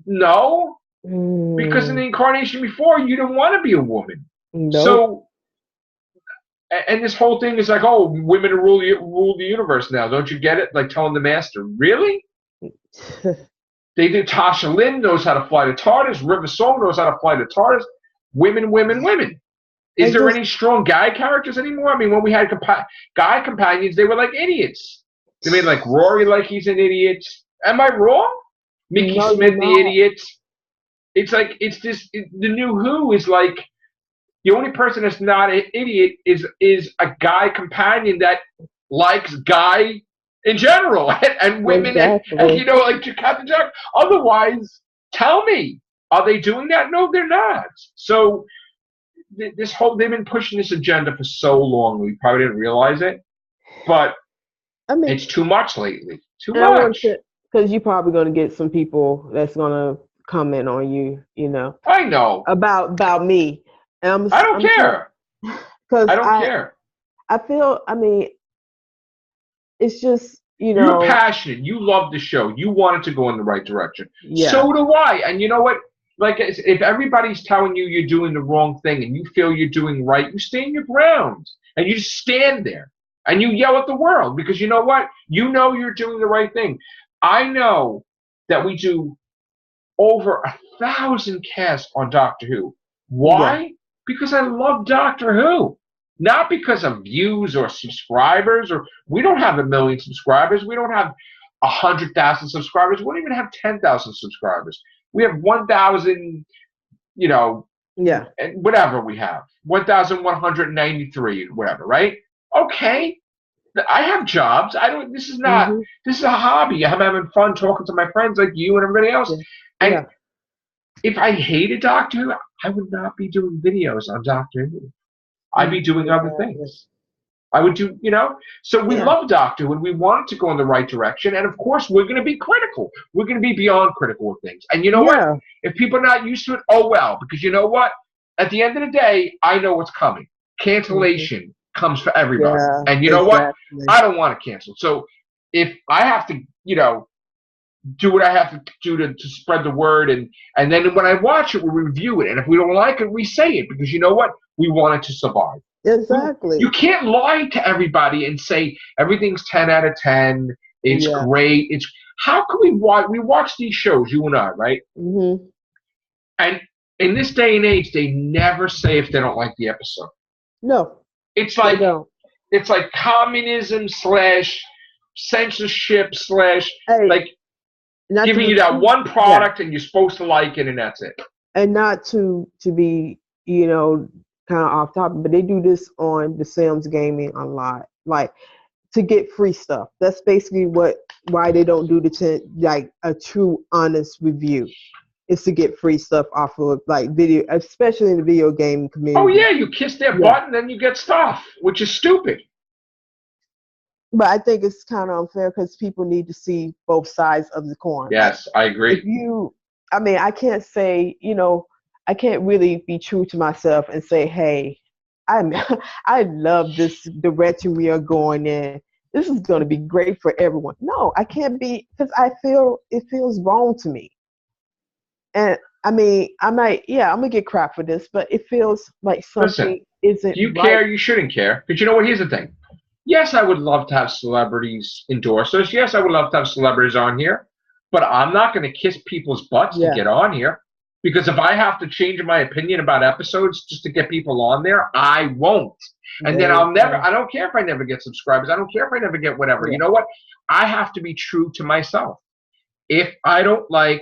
No, because in the Mm. incarnation before, you didn't want to be a woman. Nope. So. And this whole thing is like, oh, women rule the universe now. Don't you get it? Like telling the master, really? They do. Tasha Lynn knows how to fly the TARDIS. River Song knows how to fly the TARDIS. Women, women, women. I Is there just any strong guy characters anymore? I mean, when we had guy companions, they were like idiots. They made like Rory like he's an idiot. Am I wrong? Mickey No, you're Smith, the not. idiot. It's like the new Who is like. The only person that's not an idiot is a guy companion that likes guy in general and women and Exactly. like Captain Jack. Otherwise, tell me, are they doing that? No, they're not. So this whole they've been pushing this agenda for so long. We probably didn't realize it, but I mean, it's too much lately. Too and I want much. to, because you're probably going to get some people that's going to comment on you, I know. about me. And I don't I'm care. because I don't care. I feel, I mean, it's just, You're passionate. You love the show. You want it to go in the right direction. yeah. So do I. And you know what? Like, if everybody's telling you you're doing the wrong thing and you feel you're doing right, you stand your ground and you just stand there. And you yell at the world because you know what? You know you're doing the right thing. I know that we do over 1,000 casts on Doctor Who. Why? Yeah. Because I love Doctor Who. Not because of views or subscribers, or we don't have 1,000,000 subscribers. We don't have 100,000 subscribers. We don't even have 10,000 subscribers. We have 1,000, you know, Yeah. and whatever we have, 1,193, whatever, right? Okay, I have jobs. I don't. This is not. Mm-hmm. This is a hobby. I'm having fun talking to my friends like you and everybody else. Yeah. And Yeah. if I hated Doctor Who, I would not be doing videos on Doctor Who. I'd be doing other Exactly. things. I would do, So we Yeah. love Doctor Who and we want it to go in the right direction. And of course, we're going to be critical. We're going to be beyond critical of things. And you know Yeah. what? If people are not used to it, oh well. Because you know what? At the end of the day, I know what's coming. Cancellation comes for everybody. Yeah. And you know what? Exactly. I don't want to cancel. So if I have to, do what I have to do to spread the word, and then when I watch it, we review it. And if we don't like it, we say it. Because you know what? We want it to survive. Exactly. You can't lie to everybody and say everything's 10 out of 10. It's Yeah. great. How can we watch these shows, you and I, right? Mm-hmm. And in this day and age, they never say if they don't like the episode. No. It's They like don't. it's like communism / censorship / Hey, like not to giving be you that too- one product and you're supposed to like it and that's it. and not to be, kind of off topic, but they do this on the Sims gaming a lot, like to get free stuff. That's basically why they don't do like a true honest review. Is to get free stuff off of like video, especially in the video game community. Oh yeah, you kiss their butt and then you get stuff, which is stupid. But I think it's kind of unfair because people need to see both sides of the coin. Yes, I agree. I can't say, I can't really be true to myself and say, hey, I love this direction we are going in. This is going to be great for everyone. No, I can't be, because it feels wrong to me. And I might, I'm going to get crap for this, but it feels like something isn't If you right. care, you shouldn't care. But you know what? Here's the thing. Yes, I would love to have celebrities endorse us. Yes, I would love to have celebrities on here. But I'm not going to kiss people's butts to get on here. Because if I have to change my opinion about episodes just to get people on there, I won't. And then I don't care if I never get subscribers. I don't care if I never get whatever. You know what? I have to be true to myself. If I don't like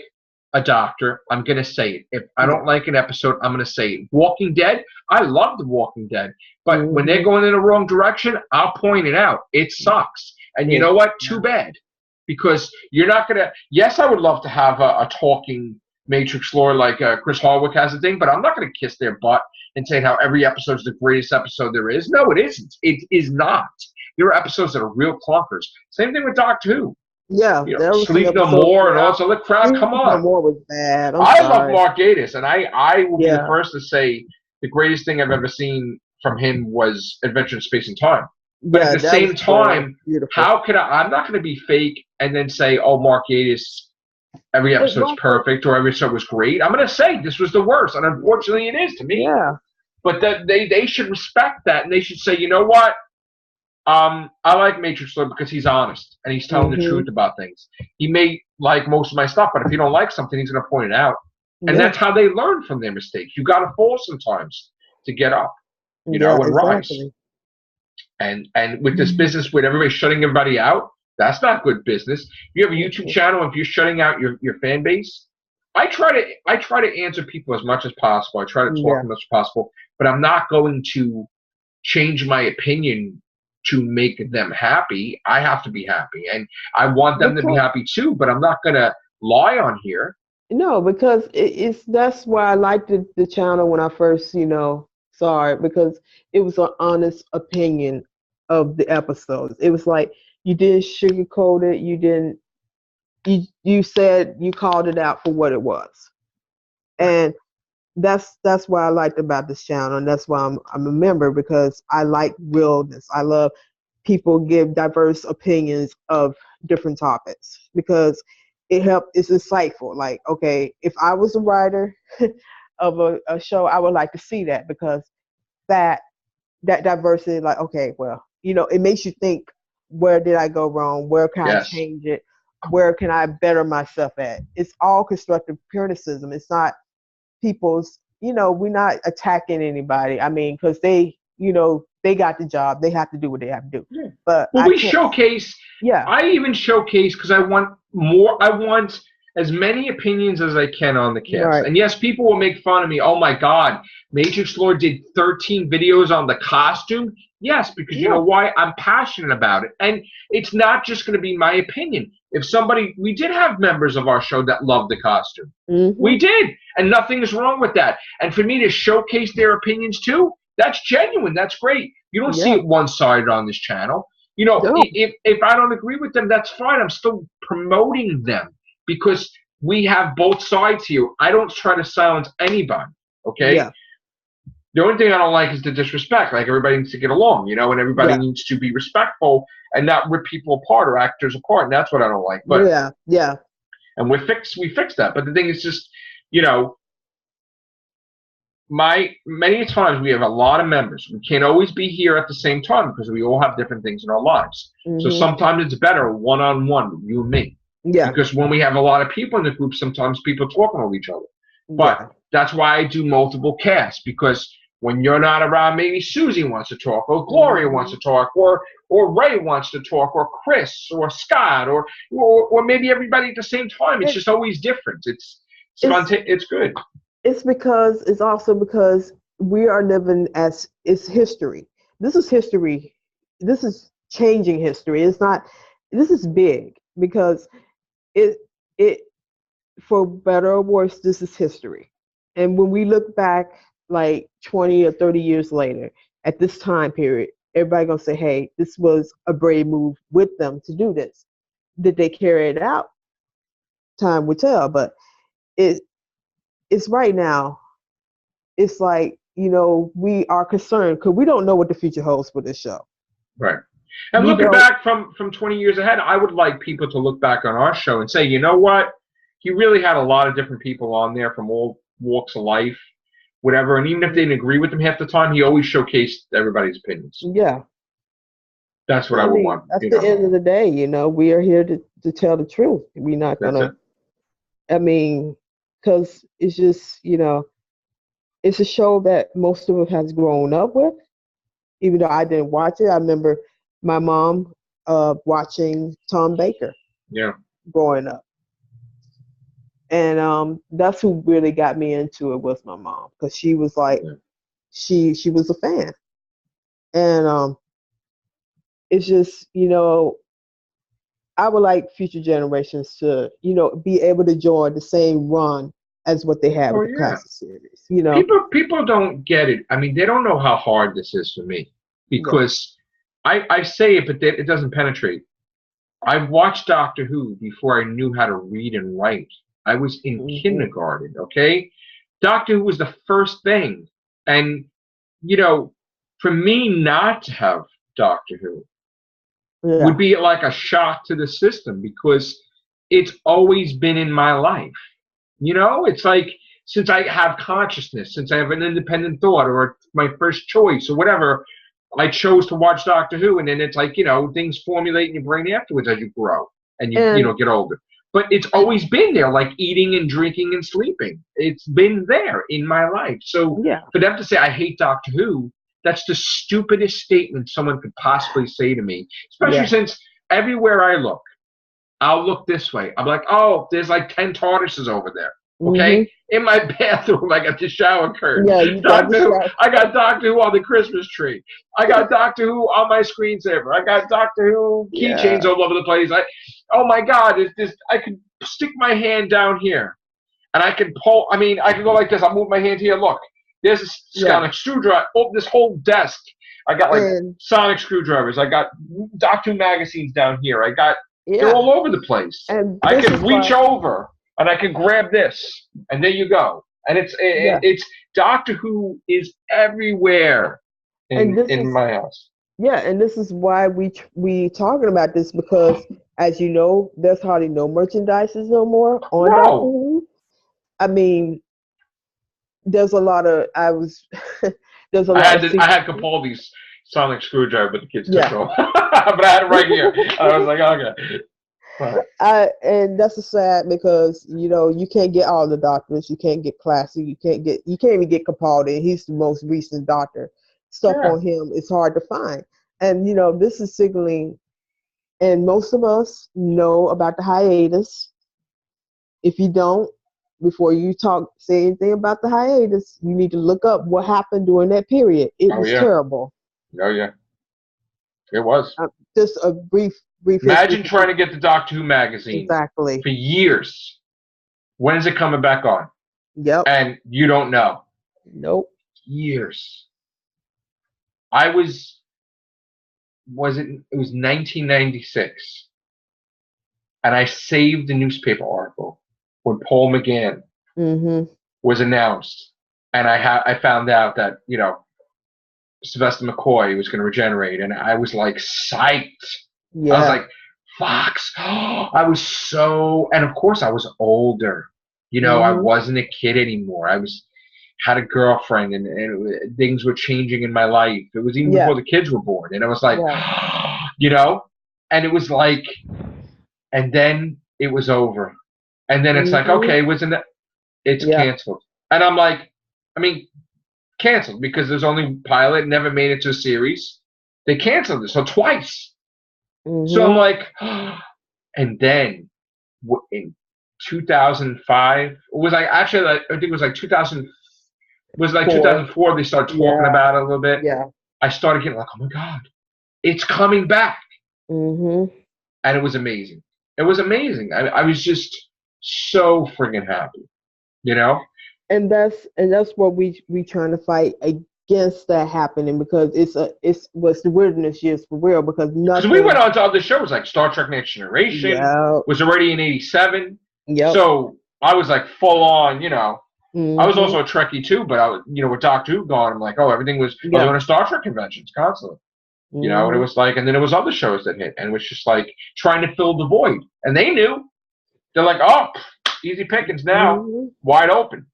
a doctor, I'm going to say it. If I don't like an episode, I'm going to say it. Walking Dead, I love The Walking Dead. But when they're going in the wrong direction, I'll point it out. It sucks. And you know what? Too bad. Because you're not going to... Yes, I would love to have a talking Matrix lore like Chris Hardwick has a thing, but I'm not going to kiss their butt and say how every episode is the greatest episode there is. No, it isn't. It is not. There are episodes that are real clunkers. Same thing with Doctor Who. Yeah. Sleep No More and all that crap. Come on. Sleep No More was bad. I love Mark Gatiss, and I will be the first to say the greatest thing I've ever seen from him was Adventure in Space and Time. But at the same time, how could I'm not going to be fake and then say, oh, Mark Gatiss, every episode's perfect or every episode was great. I'm going to say this was the worst, and unfortunately it is to me. Yeah. But they should respect that, and they should say, you know what? I like Matrix Lord because he's honest, and he's telling the truth about things. He may like most of my stuff, but if he don't like something, he's going to point it out. And that's how they learn from their mistakes. You got to fall sometimes to get up, and rise. And with this business, with everybody shutting everybody out, that's not good business. If you have a YouTube channel, if you're shutting out your fan base, I try to answer people as much as possible. I try to talk as much as possible, but I'm not going to change my opinion to make them happy. I have to be happy, and I want them to be happy too. But I'm not going to lie on here. No, because that's why I liked the channel when I first saw it, because it was an honest opinion of the episodes. It was like you didn't sugarcoat it. You didn't. You said you called it out for what it was, and that's what I liked about this channel, and that's why I'm a member, because I like realness. I love people give diverse opinions of different topics, because it's insightful. Like, okay, if I was a writer of a show, I would like to see that, because that diversity, like, okay, well, it makes you think, where did I go wrong? Where can I Yes. change it? Where can I better myself at? It's all constructive criticism. It's not people's, we're not attacking anybody. I mean, because they got the job. They have to do what they have to do. Yeah. But Well, we showcase. Yeah. I even showcase because I want more. I want as many opinions as I can on the cast. Right. And yes, people will make fun of me. Oh my God, Matrix Lord did 13 videos on the costume. Yes, because you know why? I'm passionate about it. And it's not just going to be my opinion. If we did have members of our show that loved the costume. Mm-hmm. We did. And nothing is wrong with that. And for me to showcase their opinions too, that's genuine. That's great. You don't see it one-sided on this channel. If I don't agree with them, that's fine. I'm still promoting them because we have both sides here. I don't try to silence anybody, okay? Yeah. The only thing I don't like is the disrespect. Like, everybody needs to get along, and everybody needs to be respectful and not rip people apart or actors apart, and that's what I don't like. But yeah. And we fixed that. But the thing is just, many times we have a lot of members. We can't always be here at the same time because we all have different things in our lives. Mm-hmm. So sometimes it's better one-on-one with you and me. Yeah. Because when we have a lot of people in the group, sometimes people talking over each other. But that's why I do multiple casts, because when you're not around, maybe Susie wants to talk, or Gloria wants to talk, or Ray wants to talk, or Chris, or Scott, or maybe everybody at the same time. It's just always different. It's good. It's also because we are living it's history. This is history. This is changing history. This is big because it for better or worse, this is history. And when we look back like 20 or 30 years later at this time period, everybody gonna say, hey, this was a brave move with them to do this. Did they carry it out? Time will tell, but it's right now. It's like, we are concerned because we don't know what the future holds for this show. Right. And looking back from 20 years ahead, I would like people to look back on our show and say, you know what? He really had a lot of different people on there from all walks of life, whatever. And even if they didn't agree with him half the time, he always showcased everybody's opinions. Yeah. That's what I would want. At the end of the day, we are here to tell the truth. We're not going to, because it's just, it's a show that most of us has grown up with. Even though I didn't watch it, I remember my mom watching Tom Baker. Yeah. Growing up, and that's who really got me into it was my mom, because she was like, she was a fan, and it's just I would like future generations to be able to join the same run as what they have with the classic series. People don't get it. I mean, they don't know how hard this is for me, because I say it, but it doesn't penetrate. I watched Doctor Who before I knew how to read and write. I was in kindergarten, okay? Doctor Who was the first thing. And, for me not to have Doctor Who would be like a shock to the system, because it's always been in my life. It's like, since I have consciousness, since I have an independent thought, or my first choice or whatever, I chose to watch Doctor Who. And then it's like, things formulate in your brain afterwards as you grow and you get older. But it's always been there, like eating and drinking and sleeping. It's been there in my life. So for them to say, I hate Doctor Who, that's the stupidest statement someone could possibly say to me, especially since everywhere I look, I'll look this way. I'm like, oh, there's like 10 tortoises over there. Okay? In my bathroom, I got the shower curtain. I got Doctor Who on the Christmas tree. I got Doctor Who on my screensaver. I got Doctor Who keychains all over the place. Oh my God, I could stick my hand down here and I can pull. I mean, I can go like this. I'll move my hand here. Look, there's a sonic screwdriver. Oh, this whole desk. I got like sonic screwdrivers. I got Doctor Who magazines down here. They're all over the place. And I can reach over and I can grab this, and there you go. And it's Doctor Who is everywhere in my house. Yeah, and this is why we talking about this, because as you know, there's hardly no merchandises no more on Doctor Who. I mean, there's a lot of I had Capaldi's Sonic screwdriver, but the kids took Yeah. it off. But I had it right here. I was like, okay. But, And that's a sad because you can't get all the doctors. You can't get Classy. You can't even get Capaldi. And he's the most recent doctor. Stuff yeah. on him is hard to find. And this is signaling. And most of us know about the hiatus. If you don't, before you say anything about the hiatus, you need to look up what happened during that period. It was terrible. Oh yeah, it was. Just a brief. Imagine trying to get the Doctor Who magazine exactly for years. When is it coming back on? Yep. And you don't know. Nope. Years. It was 1996, and I saved the newspaper article when Paul McGann was announced, and I found out that Sylvester McCoy was going to regenerate, and I was like psyched. Yeah. I was like, Fox. I was so, and of course I was older. I wasn't a kid anymore. Had a girlfriend, and things were changing in my life. It was even before the kids were born, and I was like, and it was like, and then it was over, and then it's like, okay, it's canceled, and I'm like, canceled because there's only pilot, never made it to a series. They canceled it, so twice. So I'm like, and then in 2005 was I think it was like 2000. Was like 2004 they started talking about it a little bit. Yeah. I started getting like, oh my God, it's coming back. And it was amazing. It was amazing. I was just so friggin' happy, And that's what we trying to fight against that happening, because it's the wilderness years for real, because nothing. We went on to other shows like Star Trek Next Generation was already in '87. Yep. So I was like full on, I was also a Trekkie too, but with Doctor Who gone, I'm like, oh, everything was. I was going to Star Trek conventions constantly, and it was like, and then it was other shows that hit, and it was just like trying to fill the void, and they knew. They're like, oh, easy pickings now, wide open,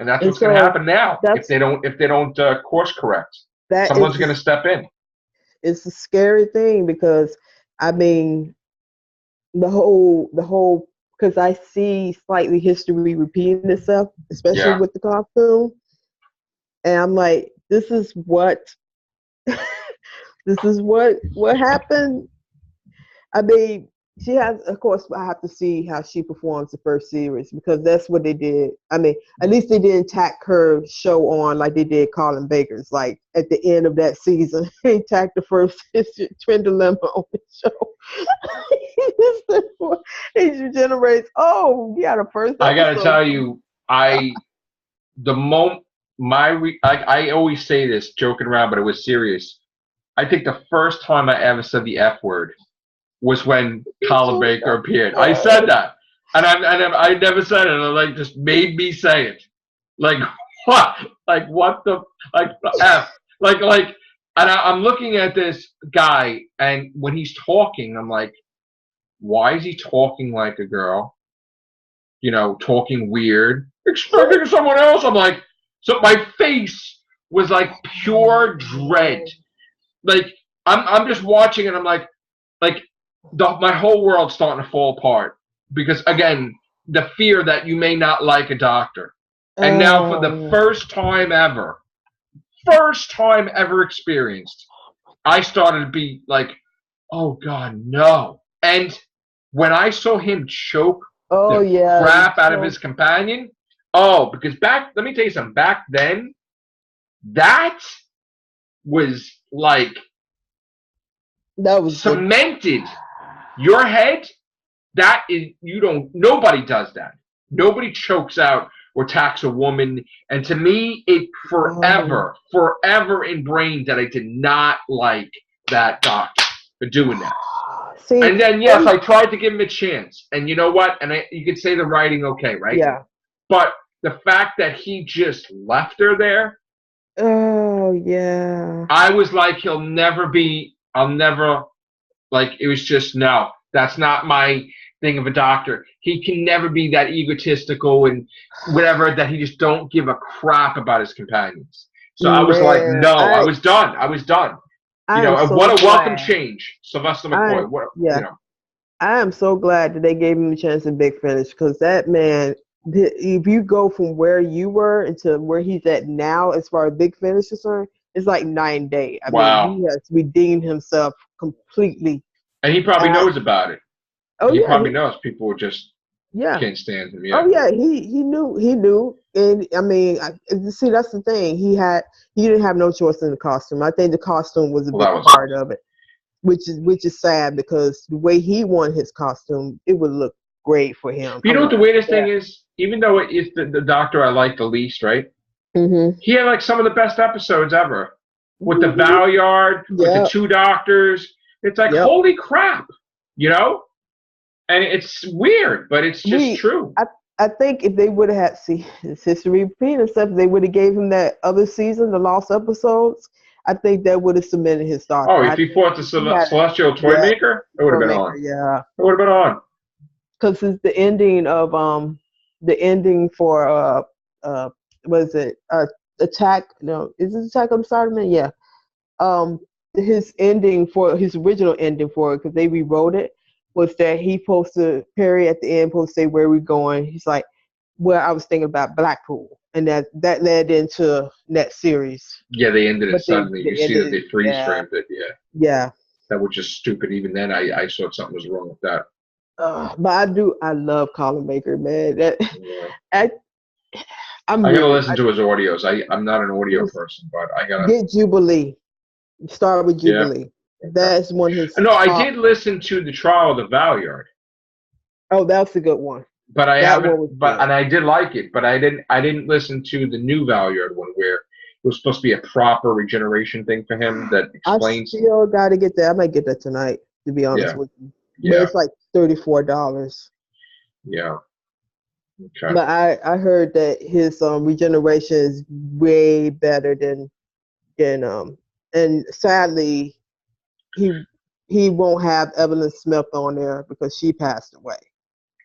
and that's what's going to happen now if they don't course correct. Someone's going to step in. It's a scary thing because the whole. Because I see slightly history repeating itself, especially with the costume, and I'm like, this is what happened. She has, of course, I have to see how she performs the first series, because that's what they did. At least they didn't tack her show on like they did Colin Baker's. Like at the end of that season, they tacked the first twin dilemma on the show. He generates. Oh, yeah, the first. I gotta tell you, I always say this joking around, but it was serious. I think the first time I ever said the F word was when Colin Baker appeared. I said that, and I never said it. And like, just made me say it. Like what? Like what the F? Like, and I'm looking at this guy, and when he's talking, I'm like, why is he talking like a girl? Talking weird, expecting someone else. I'm like, so my face was like pure dread. Like I'm just watching, and I'm like. My whole world's starting to fall apart because, again, the fear that you may not like a doctor. And now for the first time ever experienced, I started to be like, oh, God, no. And when I saw him choke crap out of his companion, because let me tell you something, back then, that was like cemented. Your head, nobody does that. Nobody chokes out or attacks a woman. And to me, it forever ingrained that I did not like that doctor for doing that. And then, yes, I tried to give him a chance. And you know what? And you could say the writing okay, right? Yeah. But the fact that he just left her there. Oh, yeah. I was like, it was just, no, that's not my thing of a doctor. He can never be that egotistical and whatever, that he just don't give a crap about his companions. So I was like, Man, no, I was done. I was done. I am And so what a welcome glad. change, Sylvester McCoy. What Yeah, I am so glad that they gave him a chance in Big Finish because that man, if you go from where you were into where he's at now, as far as Big Finish is concerned, it's like night and day. I mean, wow. he has redeemed himself completely. And he probably Uh, knows about it. oh He yeah, probably knows people just yeah. can't stand him. Oh Yeah. yeah, he knew, and I mean, see, that's the thing. He didn't have no choice in the costume. I think the costume was a Well, big that was part of it, which is sad because the way he won his costume, it would look great for him. You I'm know what like, the weirdest yeah. thing is? Even though it is the doctor I like the least, right? Mhm. He had like some of the best episodes ever with the Mhm. Valyard, with the Yep. two doctors. It's like, Yep. holy crap, you know? And it's weird, but it's just We. true. I think if they would have had see his history repeat and stuff, they would have gave him that other season, the lost episodes. I think that would have cemented his Oh, doctor. if I he think fought the he had Celestial Toy yeah, Maker, it would have been filmmaker, on. yeah. It would have been on. Because it's the ending for was it Attack? No, is it Attack on the Cybermen? Yeah. Um, his ending for his original ending for it because they rewrote it was that he supposed to Perry at the end supposed to say where we going. He's like, well, I was thinking about Blackpool, and that led into that series. Yeah, they ended it But they suddenly. You see ended that it. they freeze Yeah, framed it. Yeah, yeah. that was just stupid. Even then, I thought something was wrong with that. But I love Colin Baker, man. That Yeah. I, I'm I gotta really listen to his audios. I'm not an audio person, but I gotta. get Jubilee. Start with Yeah. Jubilee. Okay. That's one of his No, I top. did listen to the trial of the Valyard, Oh, that's a good one. but I That one haven't. was But good. and I did like it, but I didn't listen to the new Valyard one where it was supposed to be a proper regeneration thing for him that I explains. still got to get that. I might get that tonight, to be honest Yeah. with you. But Yeah. it's like $34. Yeah. Okay. But I heard that his regeneration is way better than and sadly he won't have Evelyn Smith on there because she passed away,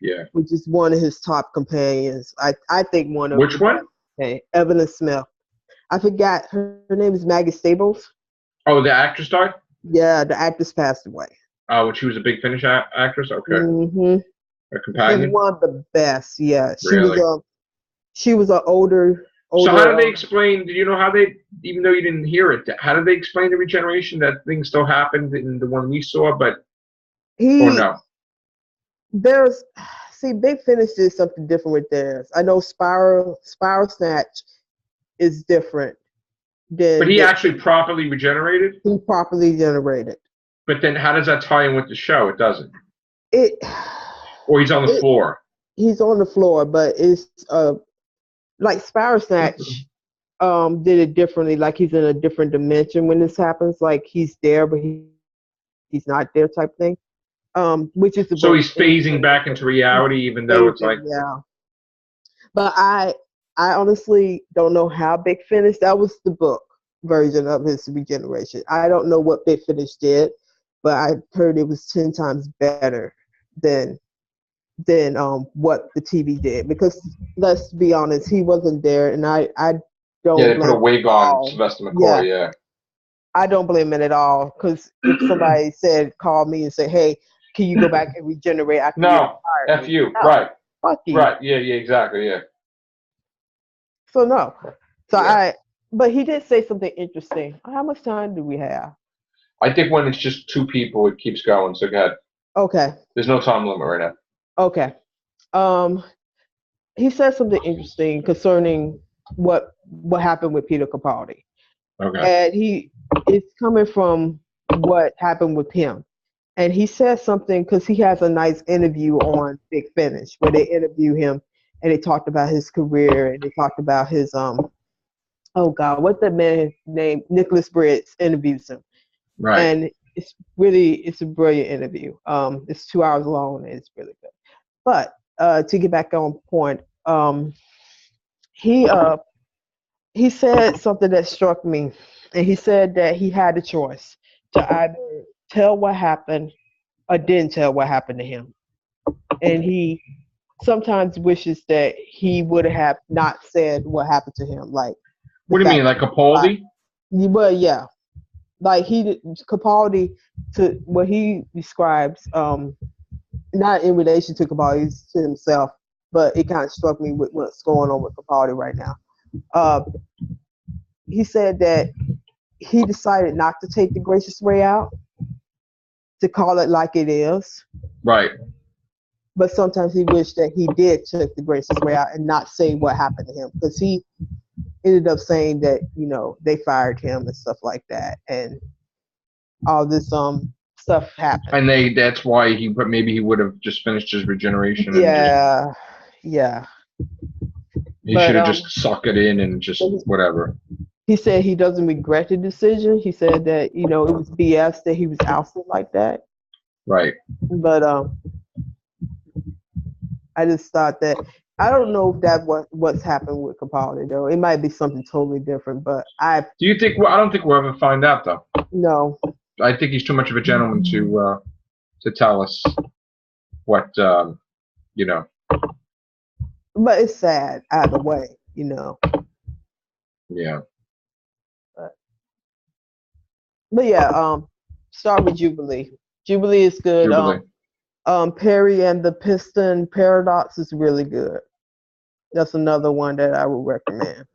Yeah. which is one of his top companions. I think one of the Which one? best. Okay, Evelyn Smith. I forgot her name is Maggie Stables. Oh, the actress died. Yeah, the actress passed away. Oh, when she was a big Finnish actress. Okay. Mhm. A She's companion. one of the best. Yeah, Really. she was an older. So how did they explain? Do you know how they? Even though you didn't hear it, how did they explain the regeneration? That thing still happened in the one we saw, but or He no? there's see Big Finish did something different with theirs. I know Spiral Snatch is different But than he Big actually properly regenerated. he properly generated. But then how does that tie in with the show? It doesn't. It Or he's on the floor. he's on the floor, but it's like Spiral Snatch did it differently. Like he's in a different dimension when this happens. Like he's there, but he's not there type thing. Which is the So book. he's phasing back into reality, even though it's like. Yeah. But I honestly don't know how Big Finish. That was the book version of his regeneration. I don't know what Big Finish did, but I heard it was 10 times better than what the TV did. Because let's be honest, he wasn't there, and I don't. Yeah, they put a blame wig him at on all. Sylvester McCoy. Yeah. I don't blame it at all. Because if somebody called me and said, "Hey, can you go back and regenerate after you No, retired?" F you. No, Right. fuck you. Right. Yeah. Yeah. Exactly. Yeah. So no. So Yeah. but he did say something interesting. How much time do we have? I think when it's just two people, it keeps going. So go ahead. Okay. There's no time limit right now. Okay. He said something interesting concerning what happened with Peter Capaldi. Okay. And it's coming from what happened with him. And he said something because he has a nice interview on Big Finish where they interview him and they talked about his career and they talked about his oh God, what's that man's name? Nicholas Briggs interviews him. Right. And it's a brilliant interview. It's 2 hours long and it's really good. But to get back on point, he said something that struck me, and he said that he had a choice to either tell what happened or didn't tell what happened to him, and he sometimes wishes that he would have not said what happened to him. Like What do you mean, like Capaldi? Well, yeah, like Capaldi, to what he describes, not in relation to Capaldi, to himself, but it kind of struck me with what's going on with Capaldi right now. He said that he decided not to take the gracious way out, to call it like it is. Right. But sometimes he wished that he did take the gracious way out and not say what happened to him, because he ended up saying that, you know, they fired him and stuff like that, and all this stuff happened. And that's why maybe he would have just finished his regeneration. Yeah. He should have just sucked it in and just whatever. He said he doesn't regret the decision. He said that, you know, it was BS that he was ousted like that. Right. But I just thought that, I don't know if that's what's happened with Capaldi though. It might be something totally different, but do you think? Well, I don't think we'll ever find out though. No. I think he's too much of a gentleman to tell us what you know. But it's sad either way, you know. Yeah. But yeah, start with Jubilee. Jubilee is good. Jubilee. Perry and the Piston Paradox is really good. That's another one that I would recommend.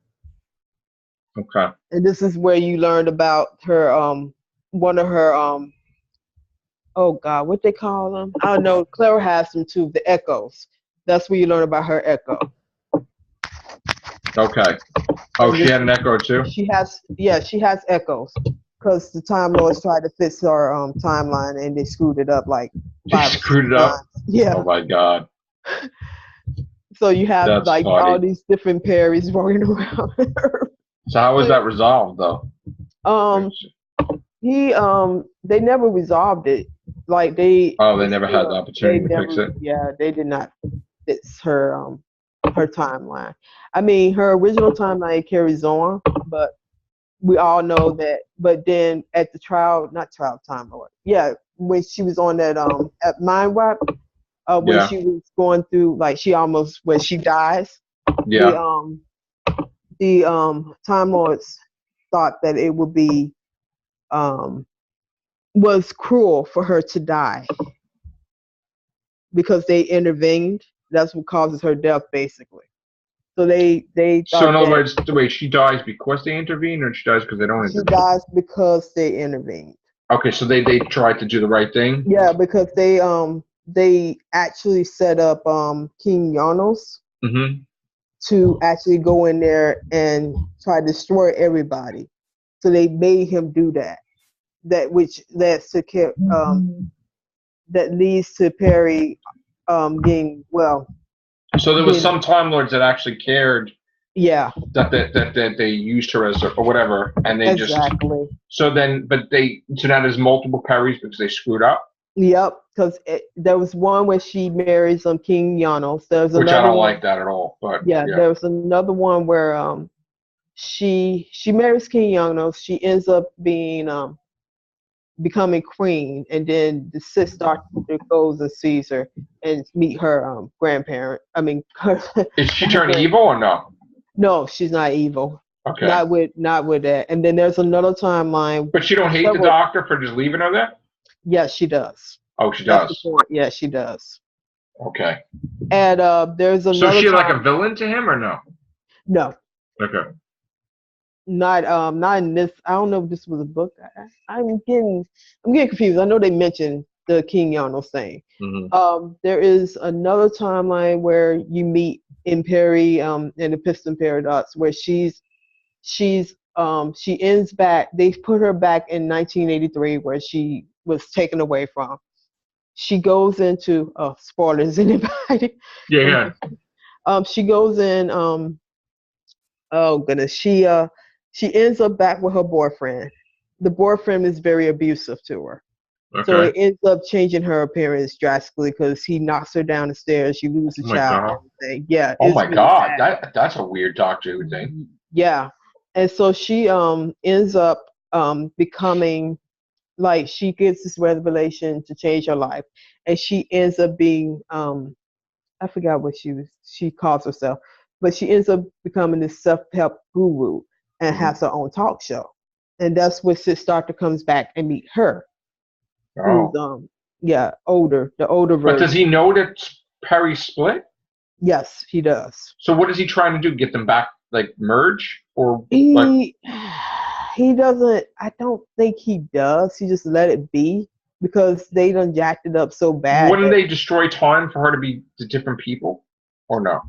Okay. And this is where you learned about her, one of her, oh God, what they call them? I don't know. Clara has them too, the echoes. That's where you learn about her echo. Okay. Oh, she had an echo too? She has echoes. Because the Time Lords tried to fix her timeline and they screwed it up like 5 screwed it up? Yeah. Oh my God. So you have That's like funny. all these different Perrys running around her. So how was that resolved though? They never resolved it. Like they never had the opportunity to fix it? Yeah, they did not fix her her timeline. I mean, her original timeline carries on, but we all know that. But then at the Time Lord. Yeah, when she was on that at Mind Wipe, when she was going through, like when she dies. Yeah. The Time Lords thought that it would be was cruel for her to die because they intervened. That's what causes her death, basically. So they thought. So in other words, the way she dies because they intervene, or she dies because they don't intervene? She dies because they intervened. Okay, so they tried to do the right thing. Yeah, because they actually set up King Janos to actually go in there and try to destroy everybody. So they made him do that. That leads to Perry being well. So there was some Time Lords that actually cared. Yeah. That they used her as or whatever, and they exactly. So now there's multiple Perrys because they screwed up. Yep, because there was one where she marries King Janos. Which I don't like that at all. But yeah, there was another one where she marries King Janos. She ends up being becoming queen, and then the Sith Doctor goes and sees her and meet her grandparent. I mean, is she turning evil or no? No, she's not evil. Okay. Not with that. And then there's another timeline. But she don't hate the Doctor for just leaving her there? Yes, she does. Oh, she does. Yeah, she does. Okay. And there's another. So is she like a villain to him or no? No. Okay. Not in this. I don't know if this was a book. I'm getting confused. I know they mentioned the King Janos thing. There is another timeline where you meet in Perry in the Piston Paradox, where she ends back. They put her back in 1983, where she was taken away from. She goes into spoilers, anybody? Yeah. She goes in. Oh goodness, she ends up back with her boyfriend. The boyfriend is very abusive to her. Okay. So it ends up changing her appearance drastically because he knocks her down the stairs. She loses a child. And everything. Yeah. Oh my God, that's a weird Doctor Who thing. Yeah, and so she ends up becoming, like, she gets this revelation to change her life, and she ends up being I forgot what she calls herself, but she ends up becoming this self-help guru. and has her own talk show. And that's where Sis Doctor comes back and meet her. Who's the older version. But does he know that Perry split? Yes, he does. So what is he trying to do? Get them back, like merge, or he doesn't. I don't think he does. He just let it be because they done jacked it up so bad. Wouldn't they destroy time for her to be the different people, or no?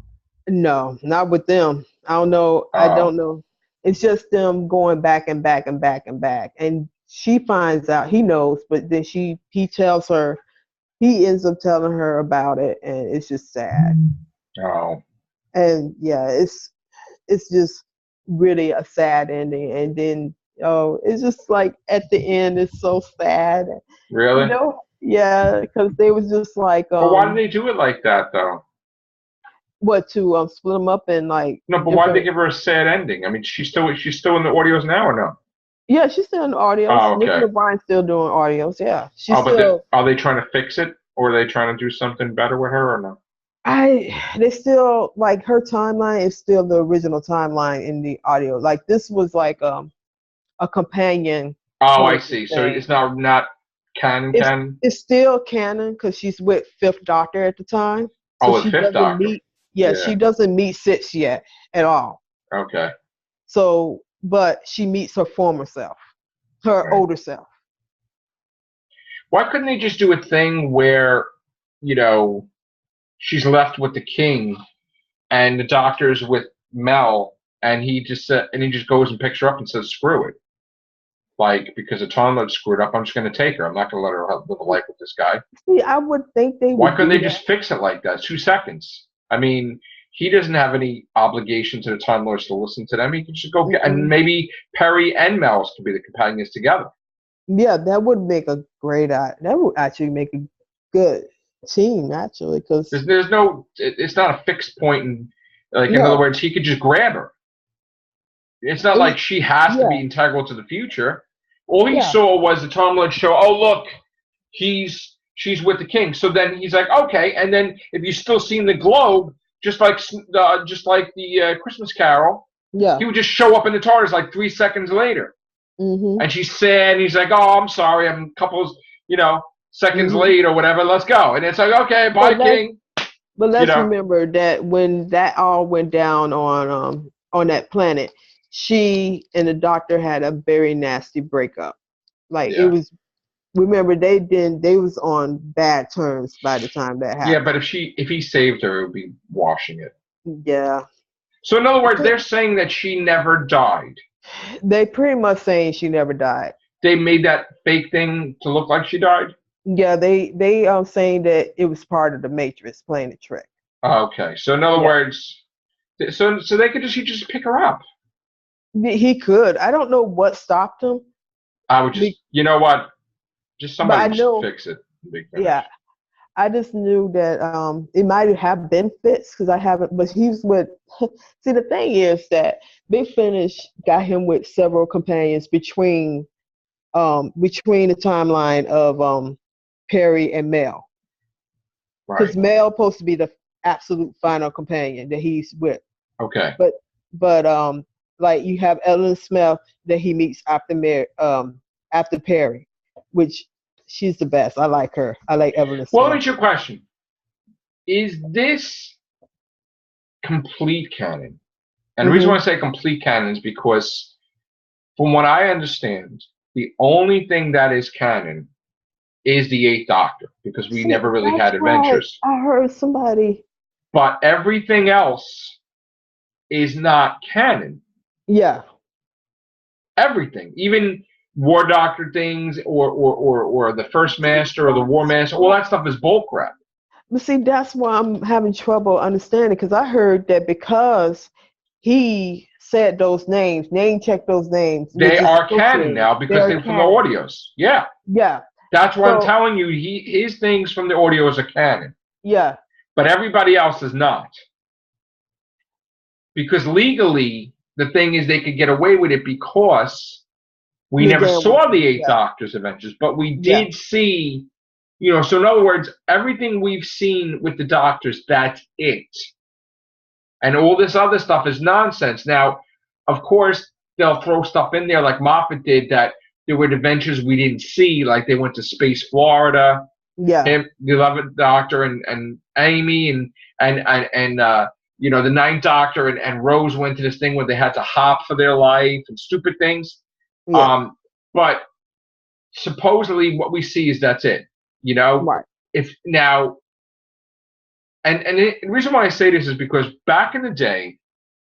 No, not with them. I don't know. I don't know. It's just them going back and back and back and back. And she finds out. He knows, but then he tells her. He ends up telling her about it, and it's just sad. Oh. And yeah, it's just really a sad ending. And then it's just like at the end, it's so sad. Really? You know? Yeah, because they was just like. But why did they do it like that though? What, to split them up and like? No, but why did they give her a sad ending? I mean, she's still in the audios now or no? Yeah, she's still in the audios. Oh, okay. Nikki O'Brien's still doing audios. Yeah, she's but are they trying to fix it, or are they trying to do something better with her, or no? They still, like, her timeline is still the original timeline in the audio. Like, this was like a companion. Oh, I see. So it's not canon. It's still canon because she's with Fifth Doctor at the time. So with Fifth Doctor. She doesn't meet Six yet at all. Okay. So, but she meets her former self, her older self. Why couldn't they just do a thing where, she's left with the king, and the Doctor's with Mel, and he just goes and picks her up and says, "Screw it." Like, because the Time Lord screwed up, I'm just going to take her. I'm not going to let her live a life with this guy. See, I would think they would. Why couldn't they just fix it like that? 2 seconds. I mean, he doesn't have any obligation to the Time Lords to listen to them. He can just go get, and maybe Perry and Mel's could be the companions together. Yeah, that would make a great. That would actually make a good team, actually, because there's no. It's not a fixed point, and in other words, he could just grab her. It's not like she has to be integral to the future. All he saw was the Time Lord show. Oh, look, she's with the king. So then he's like, okay. And then if you've still seen the globe, just like the Christmas Carol, he would just show up in the TARDIS like 3 seconds later. Mm-hmm. And she's sad. And he's like, oh, I'm sorry. I'm a couple, seconds late or whatever. Let's go. And it's like, okay, bye, king. But let's remember that when that all went down on that planet, she and the Doctor had a very nasty breakup. It was. Remember, they was on bad terms by the time that happened. Yeah, but if he saved her, it would be washing it. Yeah. So in other words, they're saying that she never died. They pretty much saying she never died. They made that fake thing to look like she died? Yeah, they are saying that it was part of the Matrix playing a trick. Okay, so in other words, so they could just pick her up. He could. I don't know what stopped him. I would just, you know what? Just somebody fix it. Yeah, I just knew that it might have been fixed because I haven't. But he's with. See, the thing is that Big Finish got him with several companions between the timeline of Perry and Mel. Because Mel supposed to be the absolute final companion that he's with. Okay. But like you have Ellen Smith that he meets after Perry, which she's the best. I like her. I like Evelyn Smith. Well, let me ask you a question. Is this complete canon? And the reason why I say complete canon is because, from what I understand, the only thing that is canon is the 8th Doctor, because we never really had adventures. I heard somebody. But everything else is not canon. Yeah. Everything, even War Doctor things, or the First Master, or the War Master, all that stuff is bullcrap. But see, that's why I'm having trouble understanding, because I heard that because he said those names, name-checked those names. They are canon now because they're from the audios. Yeah. Yeah. That's why I'm telling you, his things from the audios are canon. Yeah. But everybody else is not. Because legally, the thing is they could get away with it because we never saw the 8th Doctor's adventures, but we did see, so in other words, everything we've seen with the Doctors, that's it. And all this other stuff is nonsense. Now, of course, they'll throw stuff in there like Moffat did, that there were adventures we didn't see, like they went to Space Florida. Yeah. Him, the 11th Doctor, and Amy, and you know, the Ninth Doctor and Rose went to this thing where they had to hop for their life and stupid things. Yeah. But supposedly what we see is that's it. You know, Right. if now, and the reason why I say this is because back in the day,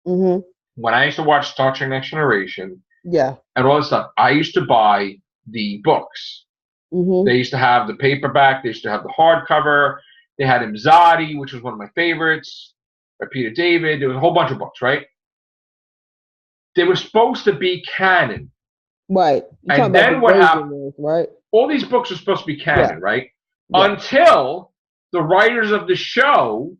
Mhm. when I used to watch Star Trek Next Generation Yeah. and all this stuff, I used to buy the books. Mhm. They used to have the paperback. They used to have the hardcover. They had Imzadi, which was one of my favorites, by Peter David. There was a whole bunch of books, right? They were supposed to be canon. Right. You're talking And about then the what Virgin happened? ones, right? All these books are supposed to be canon, right? Yeah. Until the writers of the show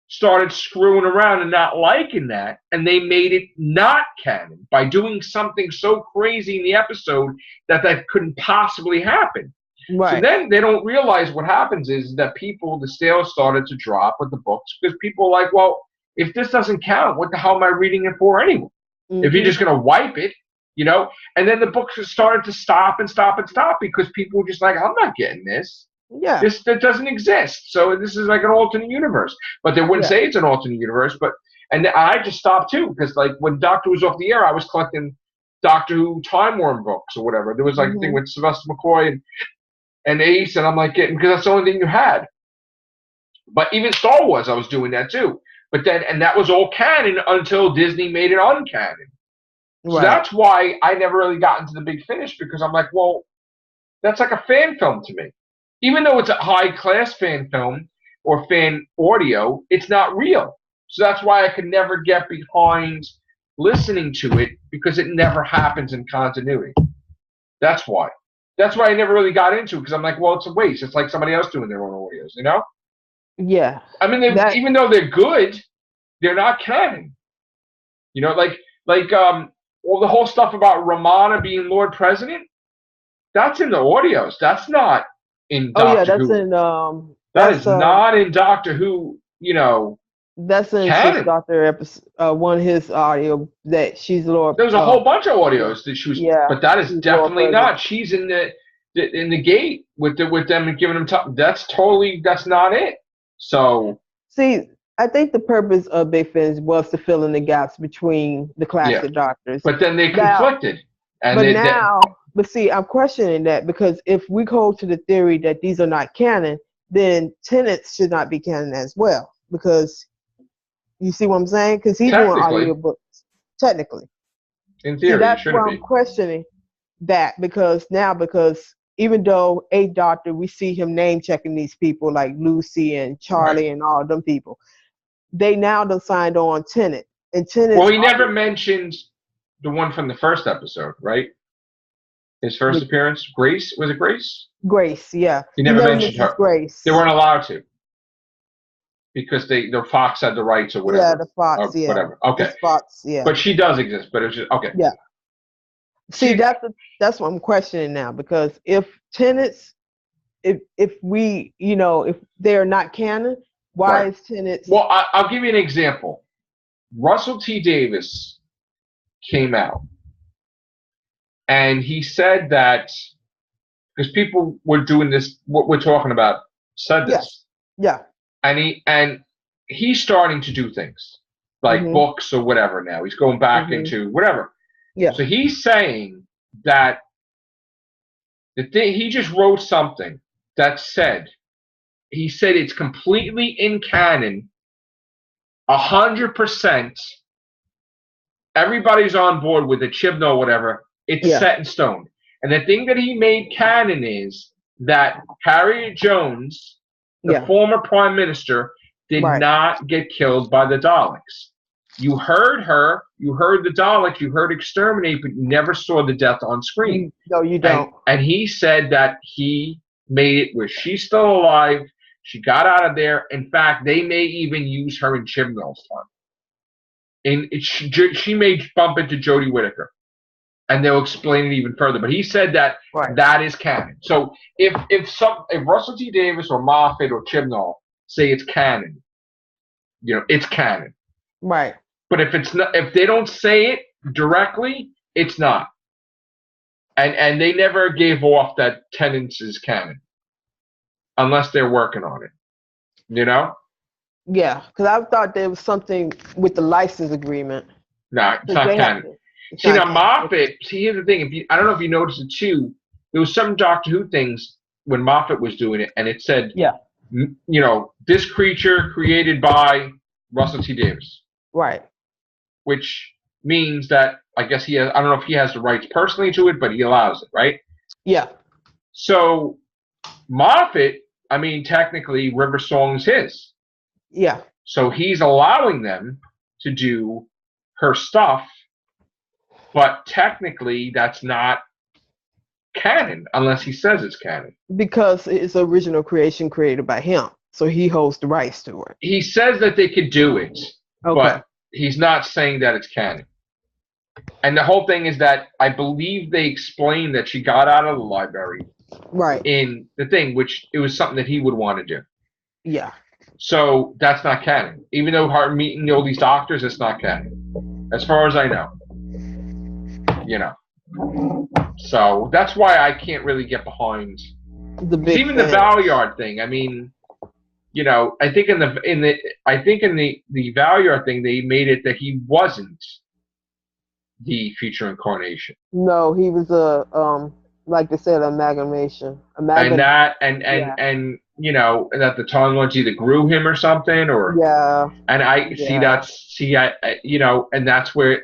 started screwing around and not liking that, and they made it not canon by doing something so crazy in the episode that couldn't possibly happen. Right. So then they don't realize what happens is that the sales started to drop with the books because people are like, well, if this doesn't count, what the hell am I reading it for anyway? If you're just going to wipe it, you know? And then the books started to stop and stop and stop because people were just like, I'm not getting this. Yeah. That doesn't exist. So this is like an alternate universe. But they wouldn't say it's an alternate universe. And I just stopped too because like when Doctor was off the air, I was collecting Doctor Who Time Worm books or whatever. There was like a thing with Sylvester McCoy and Ace, and I'm like getting, because that's the only thing you had. But even Star Wars, I was doing that too. But then, and that was all canon until Disney made it uncanon. So that's why I never really got into the big finish, because I'm like, well, that's like a fan film to me. Even though it's a high-class fan film or fan audio, it's not real. So that's why I could never get behind listening to it, because it never happens in continuity. That's why. That's why I never really got into it, because I'm like, well, it's a waste. It's like somebody else doing their own audios, you know? Yeah. I mean, even though they're good, they're not canon. You know, like all the whole stuff about Romana being Lord President, that's in the audios. That's not in Doctor Who. That is not in Doctor Who, you know. That's in Sixth Doctor episode, one of his audio that she's Lord. There's a whole bunch of audios that she was, but that is definitely not. She's in the gate with them and giving them time. That's not it. So see, I think the purpose of Big Finish was to fill in the gaps between the classic Doctors. But then they conflicted. But see, I'm questioning that, because if we hold to the theory that these are not canon, then Tennant's should not be canon as well, because you see what I'm saying? Because he's doing audiobooks. Technically. In theory, that's why I'm questioning that, because even though 8th Doctor, we see him name checking these people like Lucy and Charlie and all them people, they now done signed on Tennant. And Tennant. Well, he never mentioned the one from the first episode, right? His first appearance, Grace. Was it Grace? Grace, yeah. He never mentioned her. Grace. They weren't allowed to, because the Fox had the rights or whatever. Yeah, the Fox, whatever. Okay. Fox, yeah. But she does exist. But it's just okay. Yeah. See, that's what I'm questioning now, because if Tennant's, if we, you know, if they're not canon, why is Tennant's? Well, I'll give you an example. Russell T. Davies came out, and he said that, because people were doing this, what we're talking about, said this. Yeah. And he's starting to do things like books or whatever now. He's going back into whatever. Yeah. So he's saying that he just wrote something that said, he said it's completely in canon, 100%. Everybody's on board with the Chibnall or whatever. It's set in stone. And the thing that he made canon is that Harriet Jones, the former prime minister, did not get killed by the Daleks. You heard her, you heard the Daleks, you heard exterminate, but you never saw the death on screen. No, you don't. And he said that he made it where she's still alive. She got out of there. In fact, they may even use her in Chibnall's time. And she may bump into Jodie Whittaker, and they'll explain it even further. But he said that that is canon. So if Russell T. Davies or Moffat or Chibnall say it's canon, you know, it's canon. Right. But if it's not, if they don't say it directly, It's not. And they never gave off that Tenants is canon. Unless they're working on it. You know? Yeah, because I thought there was something with the license agreement. No, it's not canon. See, now Moffat, here's the thing. I don't know if you noticed it too. There was some Doctor Who things when Moffat was doing it, and it said, this creature created by Russell T. Davies. Right. Which means that, I guess I don't know if he has the rights personally to it, but he allows it, right? Yeah. So, Moffat, technically, River Song's his. Yeah. So he's allowing them to do her stuff, but technically that's not canon unless he says it's canon. Because it's original creation created by him, so he holds the rights to it. He says that they could do it, but he's not saying that it's canon. And the whole thing is that I believe they explained that she got out of the library. Right. In the thing, which it was something that he would want to do. Yeah. So that's not canon. Even though her meeting all these doctors, it's not canon. As far as I know. So that's why I can't really get behind the big even the Valyard thing. I think in the Valyard thing they made it that he wasn't the future incarnation. No, he was a like they said, amalgamation. And that, and that the Time Lords either grew him or something, or And and that's where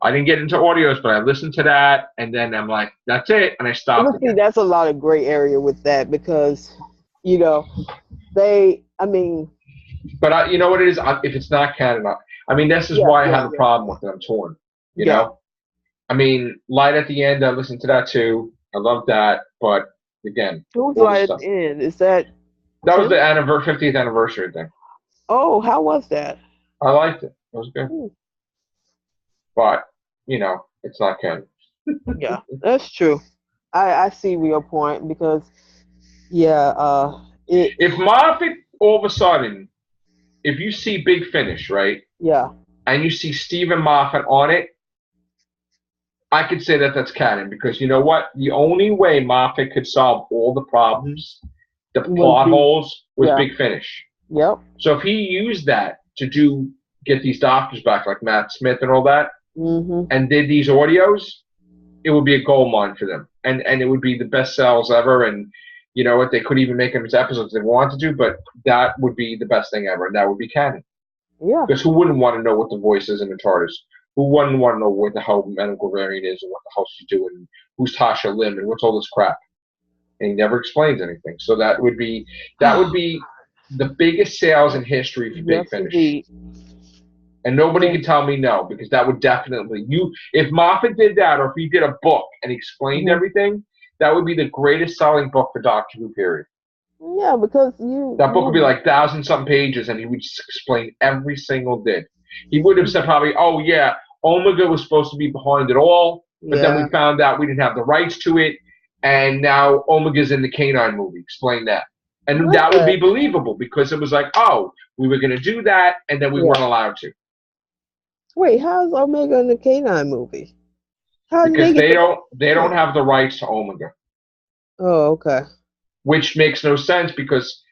I didn't get into audios, but I listened to that, and then I'm like, that's it, and I stopped. See, that's a lot of gray area with that because, they. But you know what it is? If it's not canon, this is why I have a problem with it. I'm torn. You know. Light at the End, I listened to that too. I love that, but again. Who's Light at the End? Is that... That was the 50th anniversary thing. Oh, how was that? I liked it. It was good. But, it's not canon. Yeah, that's true. I see your point because, if Moffat, all of a sudden, if you see Big Finish, right? Yeah. And you see Stephen Moffat on it, I could say that that's canon because you know what? The only way Moffat could solve all the problems, the plot holes, was Big Finish. Yep. So if he used that to get these doctors back, like Matt Smith and all that, and did these audios, it would be a gold mine for them, and it would be the best sales ever. And you know what? They could even make them as episodes they wanted to, but that would be the best thing ever, and that would be canon. Yeah. Because who wouldn't want to know what the voice is in the TARDIS? Who wouldn't want to know what the hell medical variant is and what the hell she's doing, who's Tasha Lim and what's all this crap? And he never explains anything. So that would be the biggest sales in history for Big Finish. Indeed. And nobody can tell me no, because that would definitely if Moffat did that, or if he did a book and explained everything, that would be the greatest selling book for Doctor Who, period. Yeah, because that book would be like 1,000-something pages, and he would just explain every single thing. He would have said probably, oh yeah, Omega was supposed to be behind it all, but then we found out we didn't have the rights to it, and now Omega's in the K9 movie. Explain that. And that would be believable, because it was like, oh, we were going to do that, and then we weren't allowed to. Wait, how's Omega in the K9 movie? Because they don't have the rights to Omega. Oh, okay. Which makes no sense, because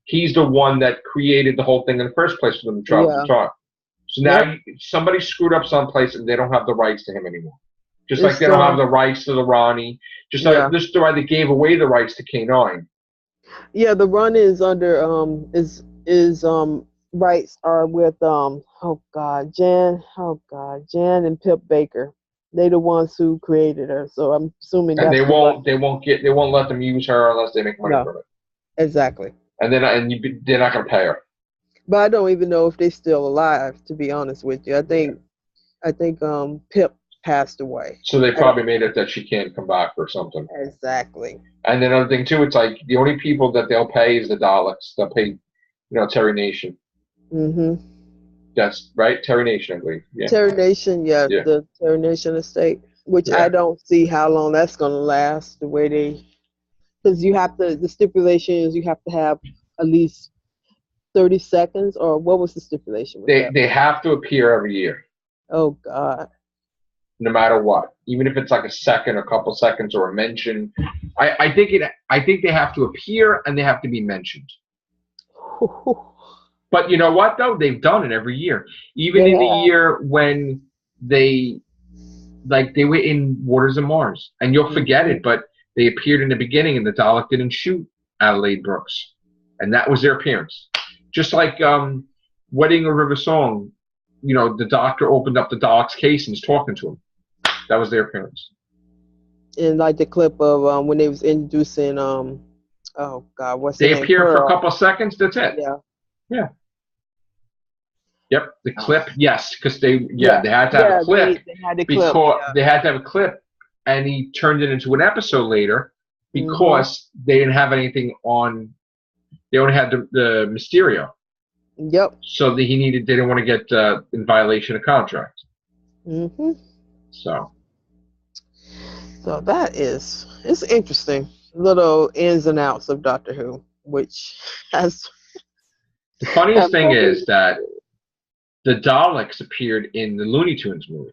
he's the one that created the whole thing in the first place for them to travel to talk. So now somebody screwed up someplace, and they don't have the rights to him anymore. Just like they don't have the rights to the Ronnie. Just like this is why they gave away the rights to K9. Yeah, the run is under rights are with Jan and Pip Baker. They the ones who created her. So I'm assuming they won't let them use her unless they make money from it. Exactly. And they're not going to pay her. But I don't even know if they're still alive, to be honest with you. I think Pip passed away. So they probably made it that she can't come back or something. Exactly. And then another thing too, it's like the only people that they'll pay is the Daleks. They'll pay, Terry Nation. Mm-hmm. That's right, Terry Nation, I believe. Yeah. Terry Nation, the Terry Nation estate, which I don't see how long that's going to last. The way because the stipulation is you have to have at least 30 seconds, or what was the stipulation? They have to appear every year. Oh God. no matter what, even if it's like a second, a couple seconds, or a mention. I think they have to appear and they have to be mentioned. But you know what though? They've done it every year. Even in the year when they were in Waters of Mars, and you'll forget it, but they appeared in the beginning, and the Dalek didn't shoot Adelaide Brooks, and that was their appearance. Just like Wedding of River Song, you know, the Doctor opened up the Dalek's case and was talking to him. That was their appearance. And like the clip of when they was introducing oh God, what's the name? They appear for a couple of seconds. That's it. Yeah. Yep, the clip. Yes, because they had to have a clip. They had the because clip, they had to have a clip, and he turned it into an episode later because they didn't have anything on. They only had the Mysterio. Yep. So they didn't want to get in violation of contract. So it's interesting. Little ins and outs of Doctor Who, which has. The funniest thing is that the Daleks appeared in the Looney Tunes movie.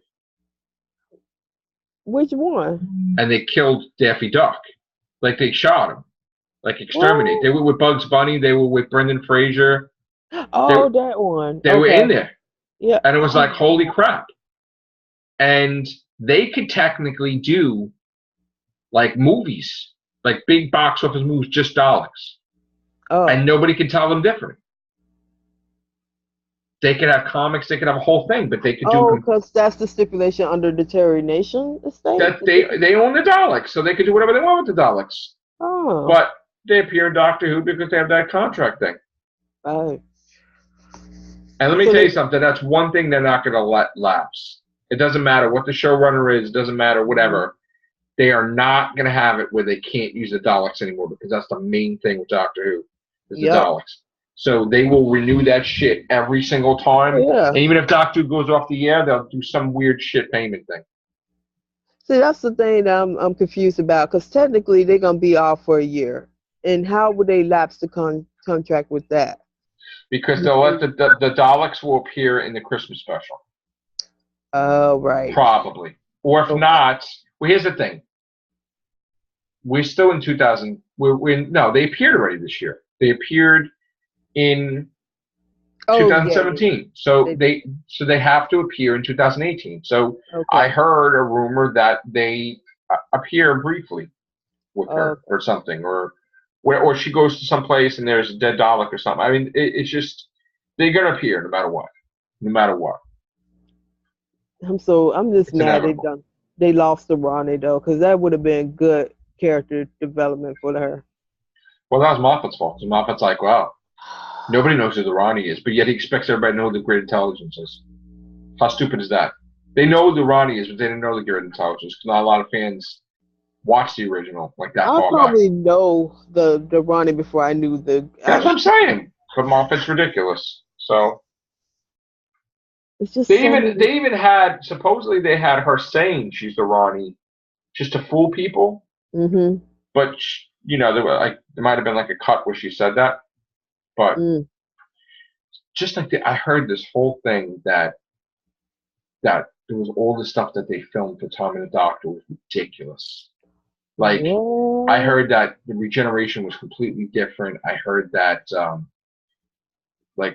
Which one? And they killed Daffy Duck. Like they shot him. Like exterminate. They were with Bugs Bunny. They were with Brendan Fraser. Oh, that one. They were in there. Yeah. And it was like, holy crap. And they could technically do like movies, like big box office movies, just Daleks. Oh. And nobody could tell them different. They could have comics, they could have a whole thing, but they could do. Oh, because that's the stipulation under the Terry Nation estate. That they own the Daleks, so they could do whatever they want with the Daleks. Oh. But they appear in Doctor Who because they have that contract thing. Right. And let me tell you something. That's one thing they're not going to let lapse. It doesn't matter what the showrunner is. It doesn't matter whatever. They are not going to have it where they can't use the Daleks anymore because that's the main thing with Doctor Who is the Daleks. So they will renew that shit every single time. Yeah. And even if Doctor Who goes off the air, they'll do some weird shit payment thing. See, that's the thing that I'm confused about because technically they're going to be off for a year. And how would they lapse the contract with that? Because they'll let the Daleks will appear in the Christmas special. Oh, right. Probably. Or if not, well, here's the thing. We're still in 2000. No, they appeared already this year. They appeared in 2017. Yeah. So they have to appear in 2018. So I heard a rumor that they appear briefly with her or something, or she goes to some place and there's a dead Dalek or something. I mean, it's just they're gonna appear no matter what. No matter what. I'm just mad they lost to Ronnie though, because that would have been good character development for her. Well, that was Moffat's fault. So Moffat's like, wow, nobody knows who the Ronnie is, but yet he expects everybody to know who the Great Intelligence is. How stupid is that? They know who the Ronnie is, but they didn't know the Great Intelligence because not a lot of fans watch the original like that. I probably know the Ronnie before I knew the. That's what I'm saying. But Moffat's ridiculous. So it's just they even had supposedly they had her saying she's the Ronnie just to fool people. Mm-hmm. But there might have been like a cut where she said that. But just like I heard this whole thing that there was all the stuff that they filmed for Tom and the Doctor was ridiculous. Like I heard that the regeneration was completely different. I heard that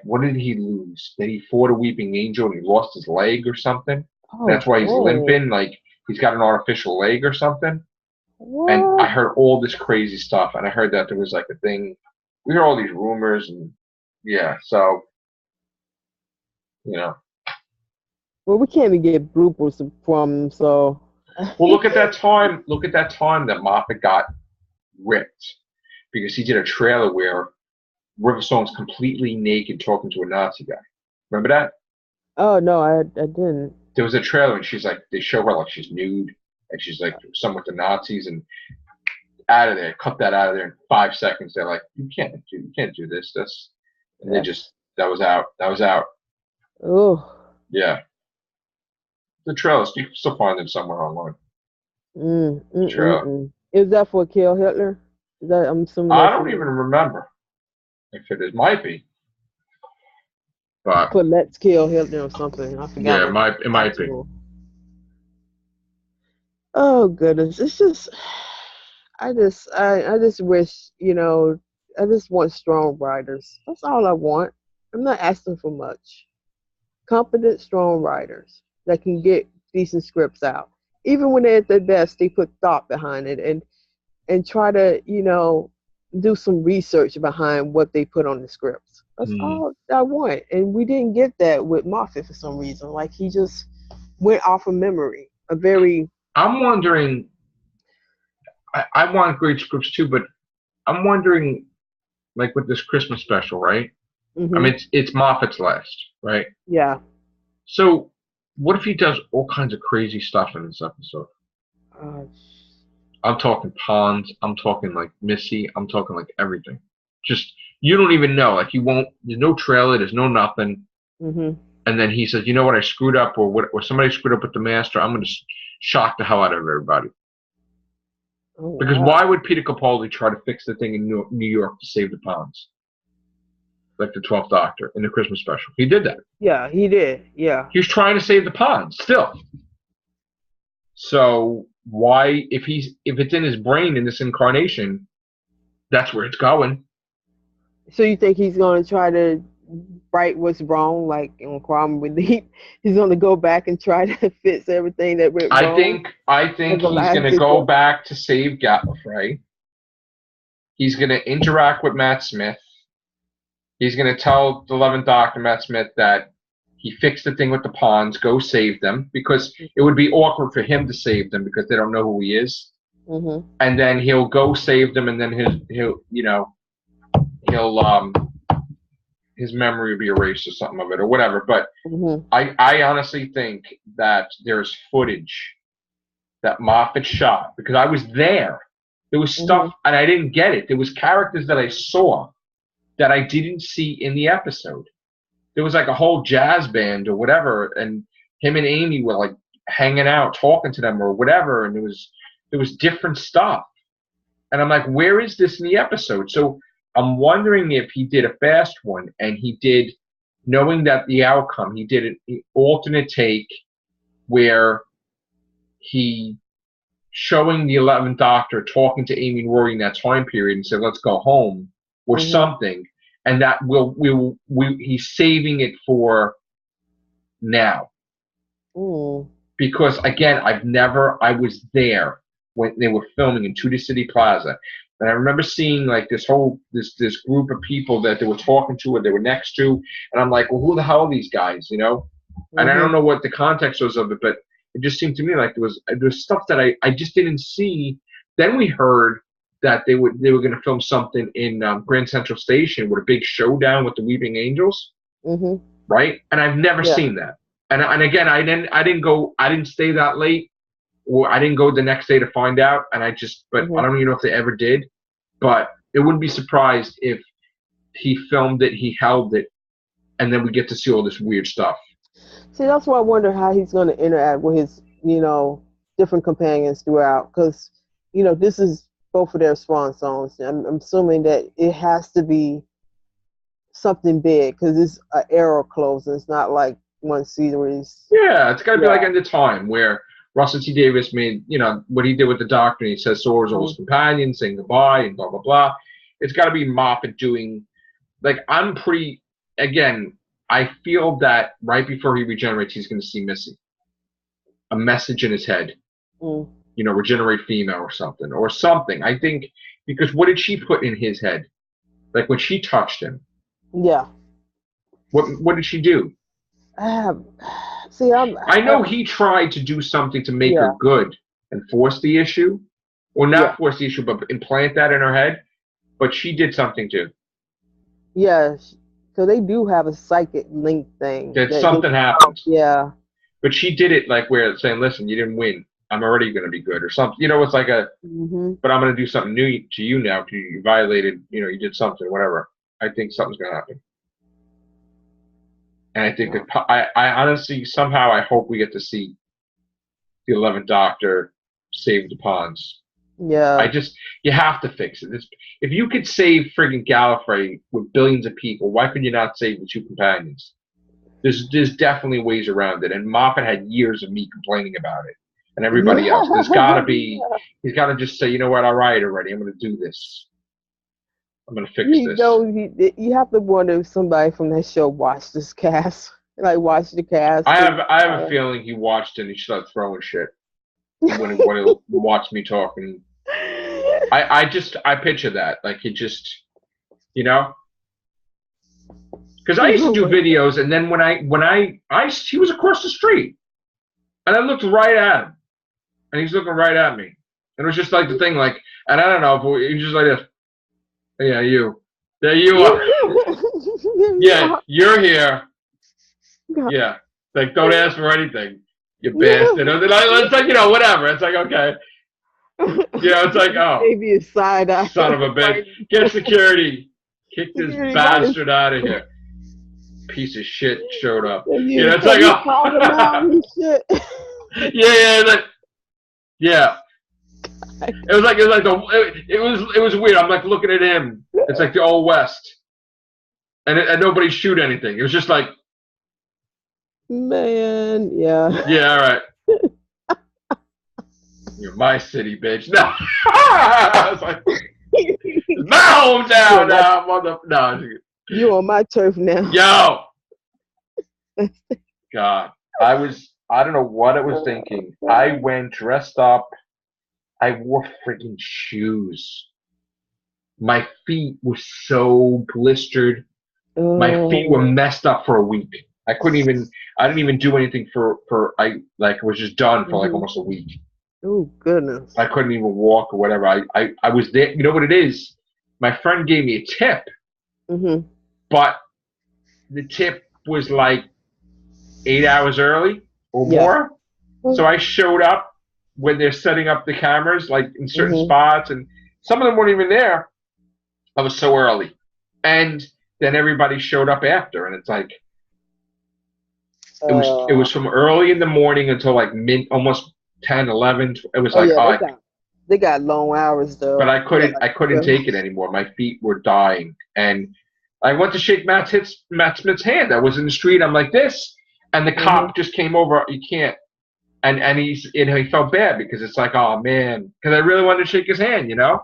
what did he lose? That he fought a weeping angel and he lost his leg or something. That's why he's limping. Like he's got an artificial leg or something. What? And I heard all this crazy stuff, and I heard that there was like a thing. We heard all these rumors, and so Well, we can't even get bloopers from so. Well, look at that time. Look at that time that Moffat got ripped because he did a trailer where River Song's completely naked talking to a Nazi guy. Remember that? Oh no, I didn't. There was a trailer, and she's like, they show her like she's nude, and she's like some with the Nazis, and out of there, cut that out of there in 5 seconds. They're like, you can't do this, and they just that was out. Oh. Yeah. The trailers, you can still find them somewhere online. Is that for Kill Hitler? Is that, I'm assuming. I don't even remember if it is. Might be. But for Let's Kill Hitler or something. I forgot. Yeah, it might be. Oh goodness, it's just I just wish, I just want strong writers. That's all I want. I'm not asking for much. Competent, strong writers that can get decent scripts out. Even when they're at their best, they put thought behind it and try to, do some research behind what they put on the scripts. That's all I want. And we didn't get that with Moffat for some reason. Like he just went off of memory. I'm wondering. I want great scripts too, but I'm wondering, like with this Christmas special, right? I mean, it's Moffat's last, right? Yeah. So, what if he does all kinds of crazy stuff in this episode? I'm talking ponds. I'm talking like Missy. I'm talking like everything. Just you don't even know. Like you won't. There's no trailer. There's no nothing. And then he says, "You know what? I screwed up, or somebody screwed up with the master. I'm going to shock the hell out of everybody." Oh, Because wow. why would Peter Capaldi try to fix the thing in New York to save the ponds? Like the 12th Doctor in the Christmas special. He did that. Yeah, he did. Yeah. He was trying to save the ponds still. So why, if it's in his brain in this incarnation, that's where it's going. So you think he's going to try to right what's wrong, like in Kwame Relief? He's going to go back and try to fix everything that went wrong? I think he's going to go back to save Gallifrey. He's going to interact with Matt Smith. He's going to tell the 11th Doctor, Matt Smith, that he fixed the thing with the ponds, go save them, because it would be awkward for him to save them because they don't know who he is. And then he'll go save them, and then his memory will be erased or something of it or whatever. But I honestly think that there's footage that Moffat shot, because I was there. There was stuff, and I didn't get it. There was characters that I saw that I didn't see in the episode. There was like a whole jazz band or whatever, and him and Amy were like hanging out, talking to them or whatever, and there was different stuff. And I'm like, where is this in the episode? So I'm wondering if he did a fast one, and he did, knowing that the outcome, he did an alternate take where he showing the 11th Doctor talking to Amy and Rory in that time period and said, let's go home, or something, and that he's saving it for now. Because again, I was there when they were filming in Tudor City Plaza, and I remember seeing like this group of people that they were talking to or they were next to, and I'm like, well, who the hell are these guys, And I don't know what the context was of it, but it just seemed to me like there was stuff that I just didn't see. Then we heard that they were going to film something in Grand Central Station with a big showdown with the Weeping Angels, right? And I've never seen that. And again, I didn't stay that late, or I didn't go the next day to find out. And I don't even know if they ever did. But it wouldn't be surprised if he filmed it, he held it, and then we get to see all this weird stuff. See, that's why I wonder how he's going to interact with his, different companions throughout, because, this is both of their swan songs. I'm assuming that it has to be something big, because it's an era closing. It's not like one series. Yeah, it's got to be like End of Time, where Russell T Davies made, what he did with the Doctor, and he says so is all his companions, saying goodbye, and blah, blah, blah. It's got to be Moffat doing, like, again, I feel that right before he regenerates, he's going to see Missy. A message in his head. Regenerate female or something. I think, because what did she put in his head? Like when she touched him. Yeah. What did she do? I know he tried to do something to make her good and force the issue. Or not force the issue, but implant that in her head. But she did something too. Yeah. So they do have a psychic link thing. That something happened. Yeah. But she did it like where it's saying, listen, you didn't win. I'm already going to be good or something. It's like but I'm going to do something new to you now because you violated, you did something, whatever. I think something's going to happen. And I think I honestly, somehow I hope we get to see the 11th Doctor save the ponds. Yeah. You have to fix it. If you could save friggin' Gallifrey with billions of people, why could you not save the two companions? There's definitely ways around it. And Moffat had years of me complaining about it. and everybody else. There's got to be. He's got to just say, you know what? All right, already. I'm going to do this. I'm going to fix this. You have to wonder if somebody from that show watched this cast. Like, watched the cast. I have a feeling he watched it and he started throwing shit when he watched me talking. I picture that. Like, he just, you know? Because I used to do videos, and then he was across the street, and I looked right at him, and he's looking right at me, and it was just like the thing, like, and I don't know, but he was just like this. Yeah, you. There you are. Yeah, you're here. Yeah, like, don't ask for anything, you bastard. It's like, you know, whatever. It's like, okay. You know, it's like, oh, maybe a side eye. Son of a bitch. Get security. Kick this bastard out of here. Piece of shit showed up. You know, it's like, oh. Yeah. It was weird. I'm like looking at him. It's like the old West, and nobody shoot anything. It was just like, man, yeah. Yeah, all right. You're my city, bitch. No. I was like, it's my hometown now, mother. No. You on my turf now. Yo. God. I don't know what I was thinking. I went dressed up. I wore freaking shoes. My feet were so blistered. My feet were messed up for a week. I didn't even do anything I was just done for like almost a week. Oh, goodness. I couldn't even walk or whatever. I was there. You know what it is? My friend gave me a tip, but the tip was like 8 hours early or more. So I showed up when they're setting up the cameras, like in certain spots, and some of them weren't even there. I was so early. And then everybody showed up after, and it's like, it was from early in the morning until like almost 10, 11. It was they got long hours though. But I couldn't take it anymore. My feet were dying, and I went to shake Matt Smith's hand. I was in the street. I'm like this, and the cop just came over. You can't, and he felt bad because it's like, oh man, because I really wanted to shake his hand, you know.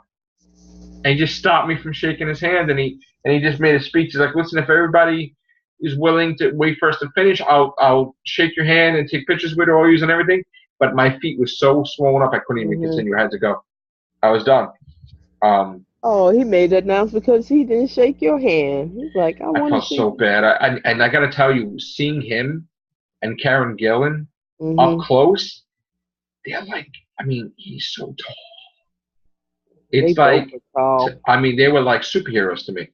And he just stopped me from shaking his hand, and he just made a speech. He's like, listen, if everybody is willing to wait for us to finish, I'll shake your hand and take pictures with all yous and everything. But my feet were so swollen up, I couldn't even continue. I had to go. I was done. He made that announcement because he didn't shake your hand. He's like, I felt so bad. And I got to tell you, seeing him and Karen Gillan up close, they're like, I mean, he's so tall. It's like, I mean, they were like superheroes to me.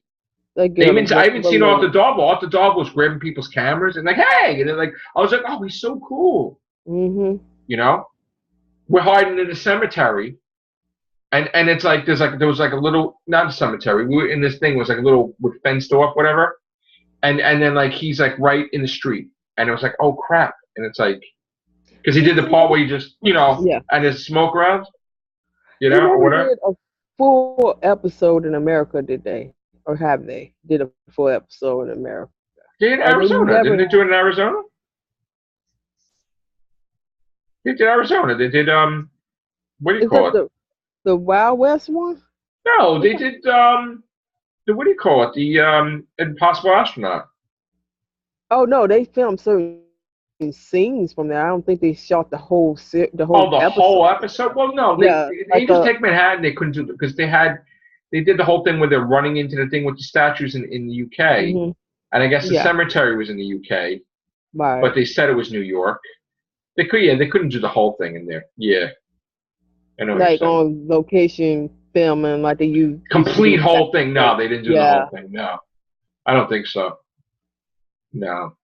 I haven't seen Off the Dog. Off the Dog was grabbing people's cameras and like, hey, and then like, I was like, oh, he's so cool. You know, we're hiding in a cemetery, and it's like there was like a little, not a cemetery. We were in this thing, it was like a little fenced off, whatever, and then like he's like right in the street, and it was like, oh crap, and it's like, because he did the part where he just, you know, and there's smoke around, you know, or whatever. Did a full episode in America, did they? Or have they? Did a full episode in America? They in Arizona. Didn't they do it in Arizona? They did Arizona. They did, what do you call it? The Wild West one? No, they did, what do you call it? The, Impossible Astronaut. Oh, no, they filmed certain scenes from there. I don't think they shot the whole episode. Whole episode? Well, no. They just take Manhattan. They couldn't do it because they did the whole thing where they're running into the thing with the statues in the UK. And I guess the cemetery was in the UK. Right. But they said it was New York. They couldn't do the whole thing in there. Yeah. I know. Like on location filming, like they use complete whole thing. No, they didn't do the whole thing. No. I don't think so. No.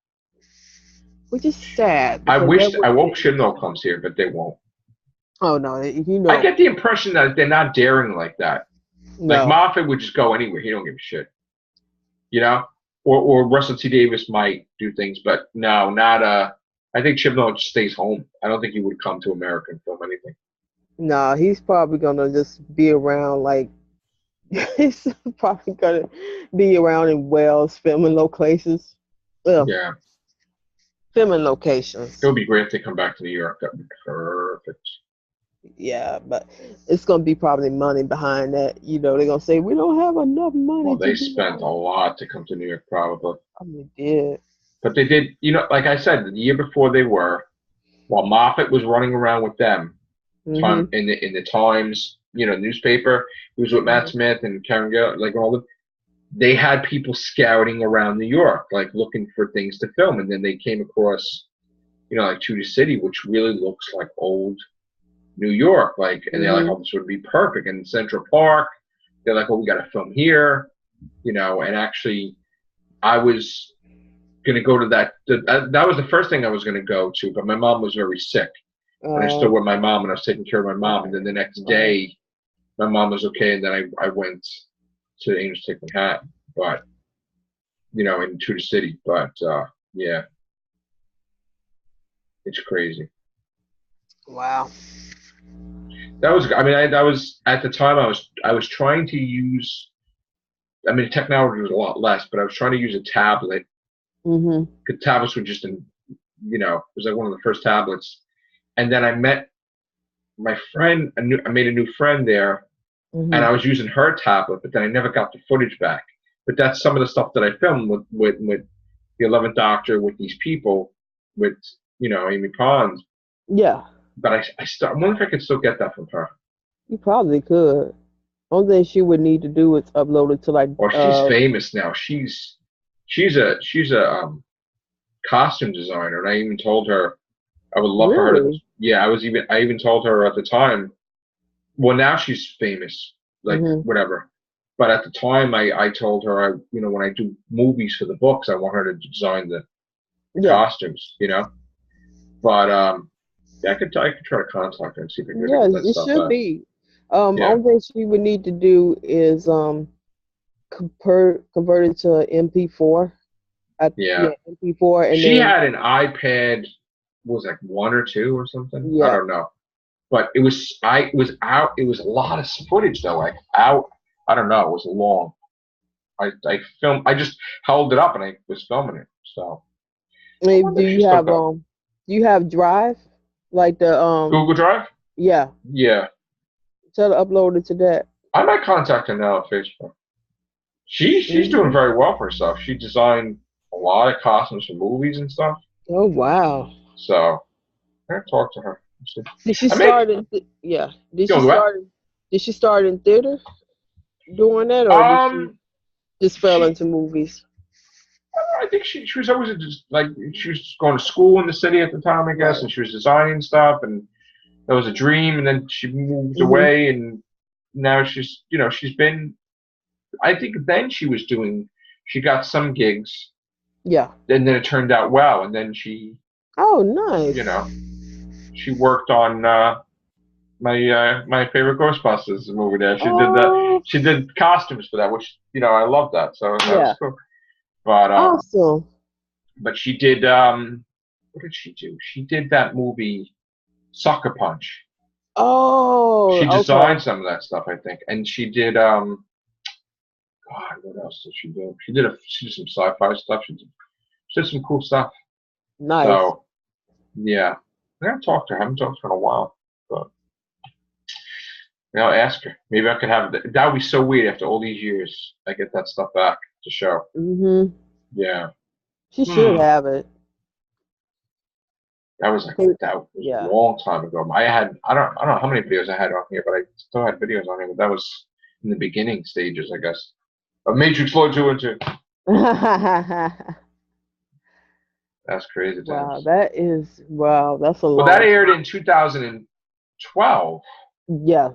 Which is sad. I hope Chibnall comes here, but they won't. Oh no, you know. I get the impression that they're not daring like that. No. Like Moffat would just go anywhere. He don't give a shit. You know? Or Russell T. Davies might do things, but no, not I think Chibnall just stays home. I don't think he would come to America and film anything. No, he's probably gonna just be around like he's probably gonna be around in Wales filming low places. Ugh. Yeah. filming locations. It would be great if they come back to New York. That would be perfect. Yeah, but it's gonna be probably money behind that. You know, they're gonna say we don't have enough money Well, to they do spent a all. lot to come to New York, probably. I mean, did. But they did, like I said, the year before they were, while Moffat was running around with them, time Mhm. in the Times, newspaper, he was with Matt Mhm. Smith and Karen Gill, like all the. They had people scouting around New York, like looking for things to film, and then they came across, like Tudor City, which really looks like old New York, like, and they're like, Mhm. oh, this would be perfect. And Central Park, they're like, oh, we got to film here, and actually, I was going to go to that. That was the first thing I was going to go to, but my mom was very sick, and I still with my mom, and I was taking care of my mom. And then the next Right. day, my mom was okay, and then I went to Angels Take Manhattan, but in Tudor City. But yeah, it's crazy. Wow. That was, I mean, that was at the time I was trying to use. I mean, technology was a lot less, but I was trying to use a tablet. Mhm. Because tablets were just it was like one of the first tablets. And then I met my friend. I made a new friend there, and I Mhm. was using her tablet, but then I never got the footage back. But that's some of the stuff that I filmed with the 11th Doctor, with these people, with Amy Pond. Yeah, But I wonder if I could still get that from her. you probably could. Only thing she would need to do is upload it to like Well, she's famous now. She's a costume designer, and I even told her I would love for her to. really. Yeah, I even told her at the time. Well, now she's famous, like Mhm. whatever. But at the time, I told her when I do movies for the books, I want her to design the Yeah. costumes, But yeah, I could try to contact her and see if I can get Yeah, that it stuff should back. be. Yeah, Only thing she would need to do is convert it to MP4. yeah. Yeah, MP4, and She then had an iPad, what was it, like 1 or 2 or something. I yeah. don't know. But it was out. It was a lot of footage though. Like out. I don't know. It was long. I filmed. I just held it up and I was filming it. So I And wonder if she still got do you have Drive? Like the Google Drive. yeah, Yeah, tell her upload it to that. I might contact her now on Facebook. She's doing Mhm. very well for herself. She designed a lot of costumes for movies and stuff. Oh wow. So I gotta talk to her. Did she I make start in yeah? Did you she know what? start? Did she start in theater doing that, or did she Um, just fell she into movies? I think she was always just like she was going to school in the city at the time, I guess, Right. and she was designing stuff, and that was a dream. And then she moved Mhm. away, and now she's been. I think then she got some gigs, Yeah. and then it turned out well, and then she, Oh, you nice. know, she worked on my favorite Ghostbusters movie. There, she did that. Oh, She did costumes for that, which I love that. So that was yeah. cool. But Awesome. she did what did she do? She did that movie Sucker Punch. She Oh, okay. designed some of that stuff, I think, and she did God, what else did she do? She did some sci-fi stuff. She did some cool stuff. Nice. So yeah, I gotta talk to her. I haven't talked to her in a while, but I'll ask her. Maybe I could have that. Would be so weird after all these years. I get that stuff back to show. Mhm. Yeah. She should Hmm. have it. That was like Hey, that was a yeah. long time ago. I don't know how many videos I had on here, but I still had videos on here. But that was in the beginning stages, I guess. Of Matrix Flow 2 and 2. That's crazy Wow, times. that's a Well, that long aired in time. 2012, Yeah.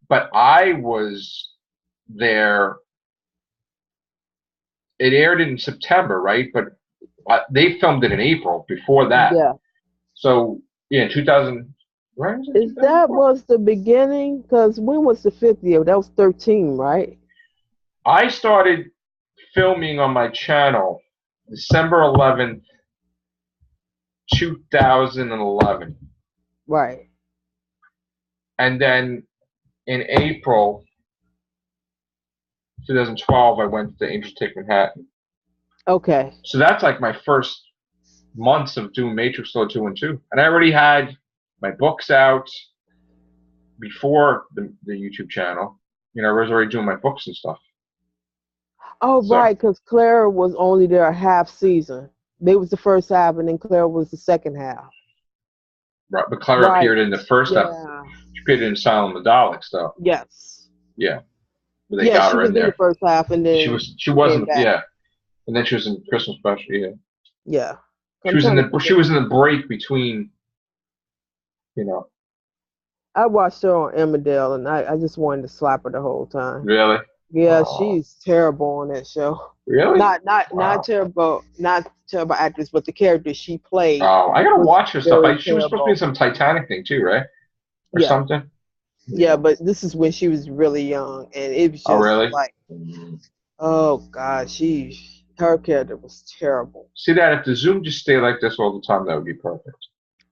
but I was there. It aired in September, right? But they filmed it in April before that. Yeah. So yeah, 2000. Right? Was it Is that 2012? was the beginning? Because when was the 50th? That was 13, right? I started filming on my channel December 11th, 2011. Right. And then in April 2012, I went to Angels Take Manhattan. Okay. So that's like my first months of doing Matrix Law 2 and 2. And I already had my books out before the YouTube channel. You know, I was already doing my books and stuff. Oh, so, right, because Clara was only there a half season. They was the first half, and then Clara was the second half. Right, but Clara appeared in the first half. She appeared in Asylum of the Daleks, though. Yes. Yeah. But they got she her was in there. The first half, and then she wasn't. Yeah. And then she was in Christmas Special. Yeah. Yeah. She was in the break between. You know. I watched her on Emmerdale, and I just wanted to slap her the whole time. Really? Yeah, she's terrible on that show. Really? Not terrible actress, but the character she played. Oh, I gotta watch her stuff. She was supposed to be in some Titanic thing too, right? Or something. Yeah, but this is when she was really young, and it was just like, oh God, her character was terrible. See that if the Zoom just stayed like this all the time, that would be perfect.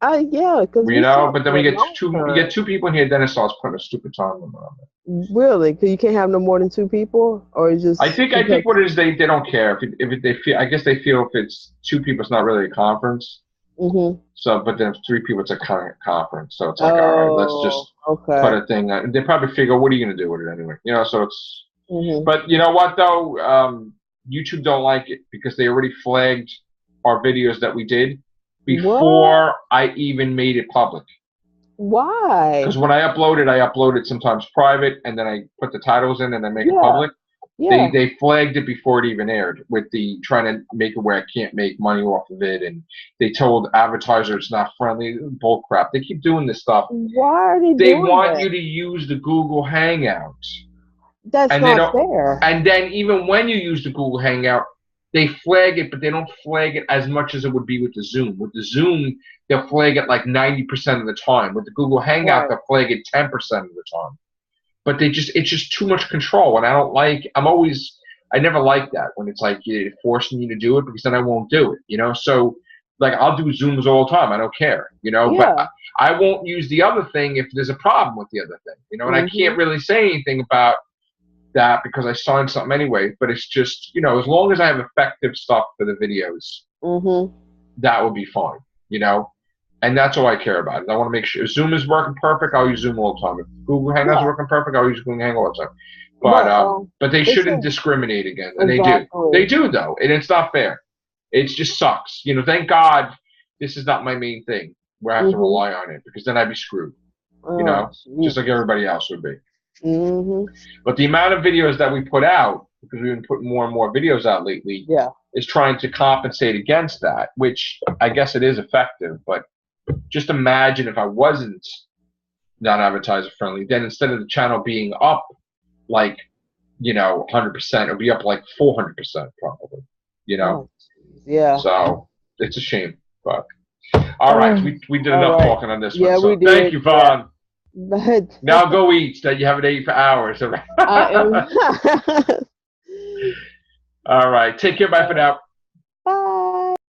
Yeah, because you know, but then we get two people in here, then it starts putting a stupid time limit on it. Really? Because you can't have no more than two people, or just? I think what it is, they don't care if they feel. I guess they feel if it's two people, it's not really a conference. Mm-hmm. So, but then if three people, it's a conference. So it's like, all right, let's just put a thing. They probably figure, what are you going to do with it anyway? You know, so it's. Mm-hmm. But you know what though, YouTube don't like it because they already flagged our videos that we did before I even made it public. Why? Because when I uploaded sometimes private, and then I put the titles in and then make it public. Yeah. They flagged it before it even aired with the trying to make it where I can't make money off of it, and they told advertisers it's not friendly. Bull crap. They keep doing this stuff. Why are they doing They want you to use the Google Hangout. That's not fair. And then even when you use the Google Hangout, they flag it, but they don't flag it as much as it would be with the Zoom. With the Zoom, they'll flag it like 90% of the time. With the Google Hangout, they'll flag it 10% of the time. But it's just too much control, and I never like that when it's like you're forcing you to do it, because then I won't do it, you know? So, like, I'll do Zooms all the time. I don't care, you know? Yeah. But I won't use the other thing if there's a problem with the other thing, you know? And I can't really say anything about that because I signed something anyway, but it's just, you know, as long as I have effective stuff for the videos, that will be fine, you know? And that's all I care about. I want to make sure if Zoom is working perfect, I'll use Zoom all the time. If Google Hangouts is working perfect, I'll use Google Hangouts all the time. But they shouldn't discriminate again. And they do. They do, though. And it's not fair. It just sucks. You know, thank God this is not my main thing where I have to rely on it, because then I'd be screwed. You know, just like everybody else would be. But the amount of videos that we put out, because we've been putting more and more videos out lately, is trying to compensate against that, which I guess it is effective, but just imagine if I wasn't non-advertiser friendly, then instead of the channel being up like, you know, 100%, it'll be up like 400% probably, you know? Yeah. So it's a shame, but all right, we did enough talking on this one. So we did. Thank you, Vaughn. Now go eat so that you haven't ate for hours. All right, take care. Bye for now.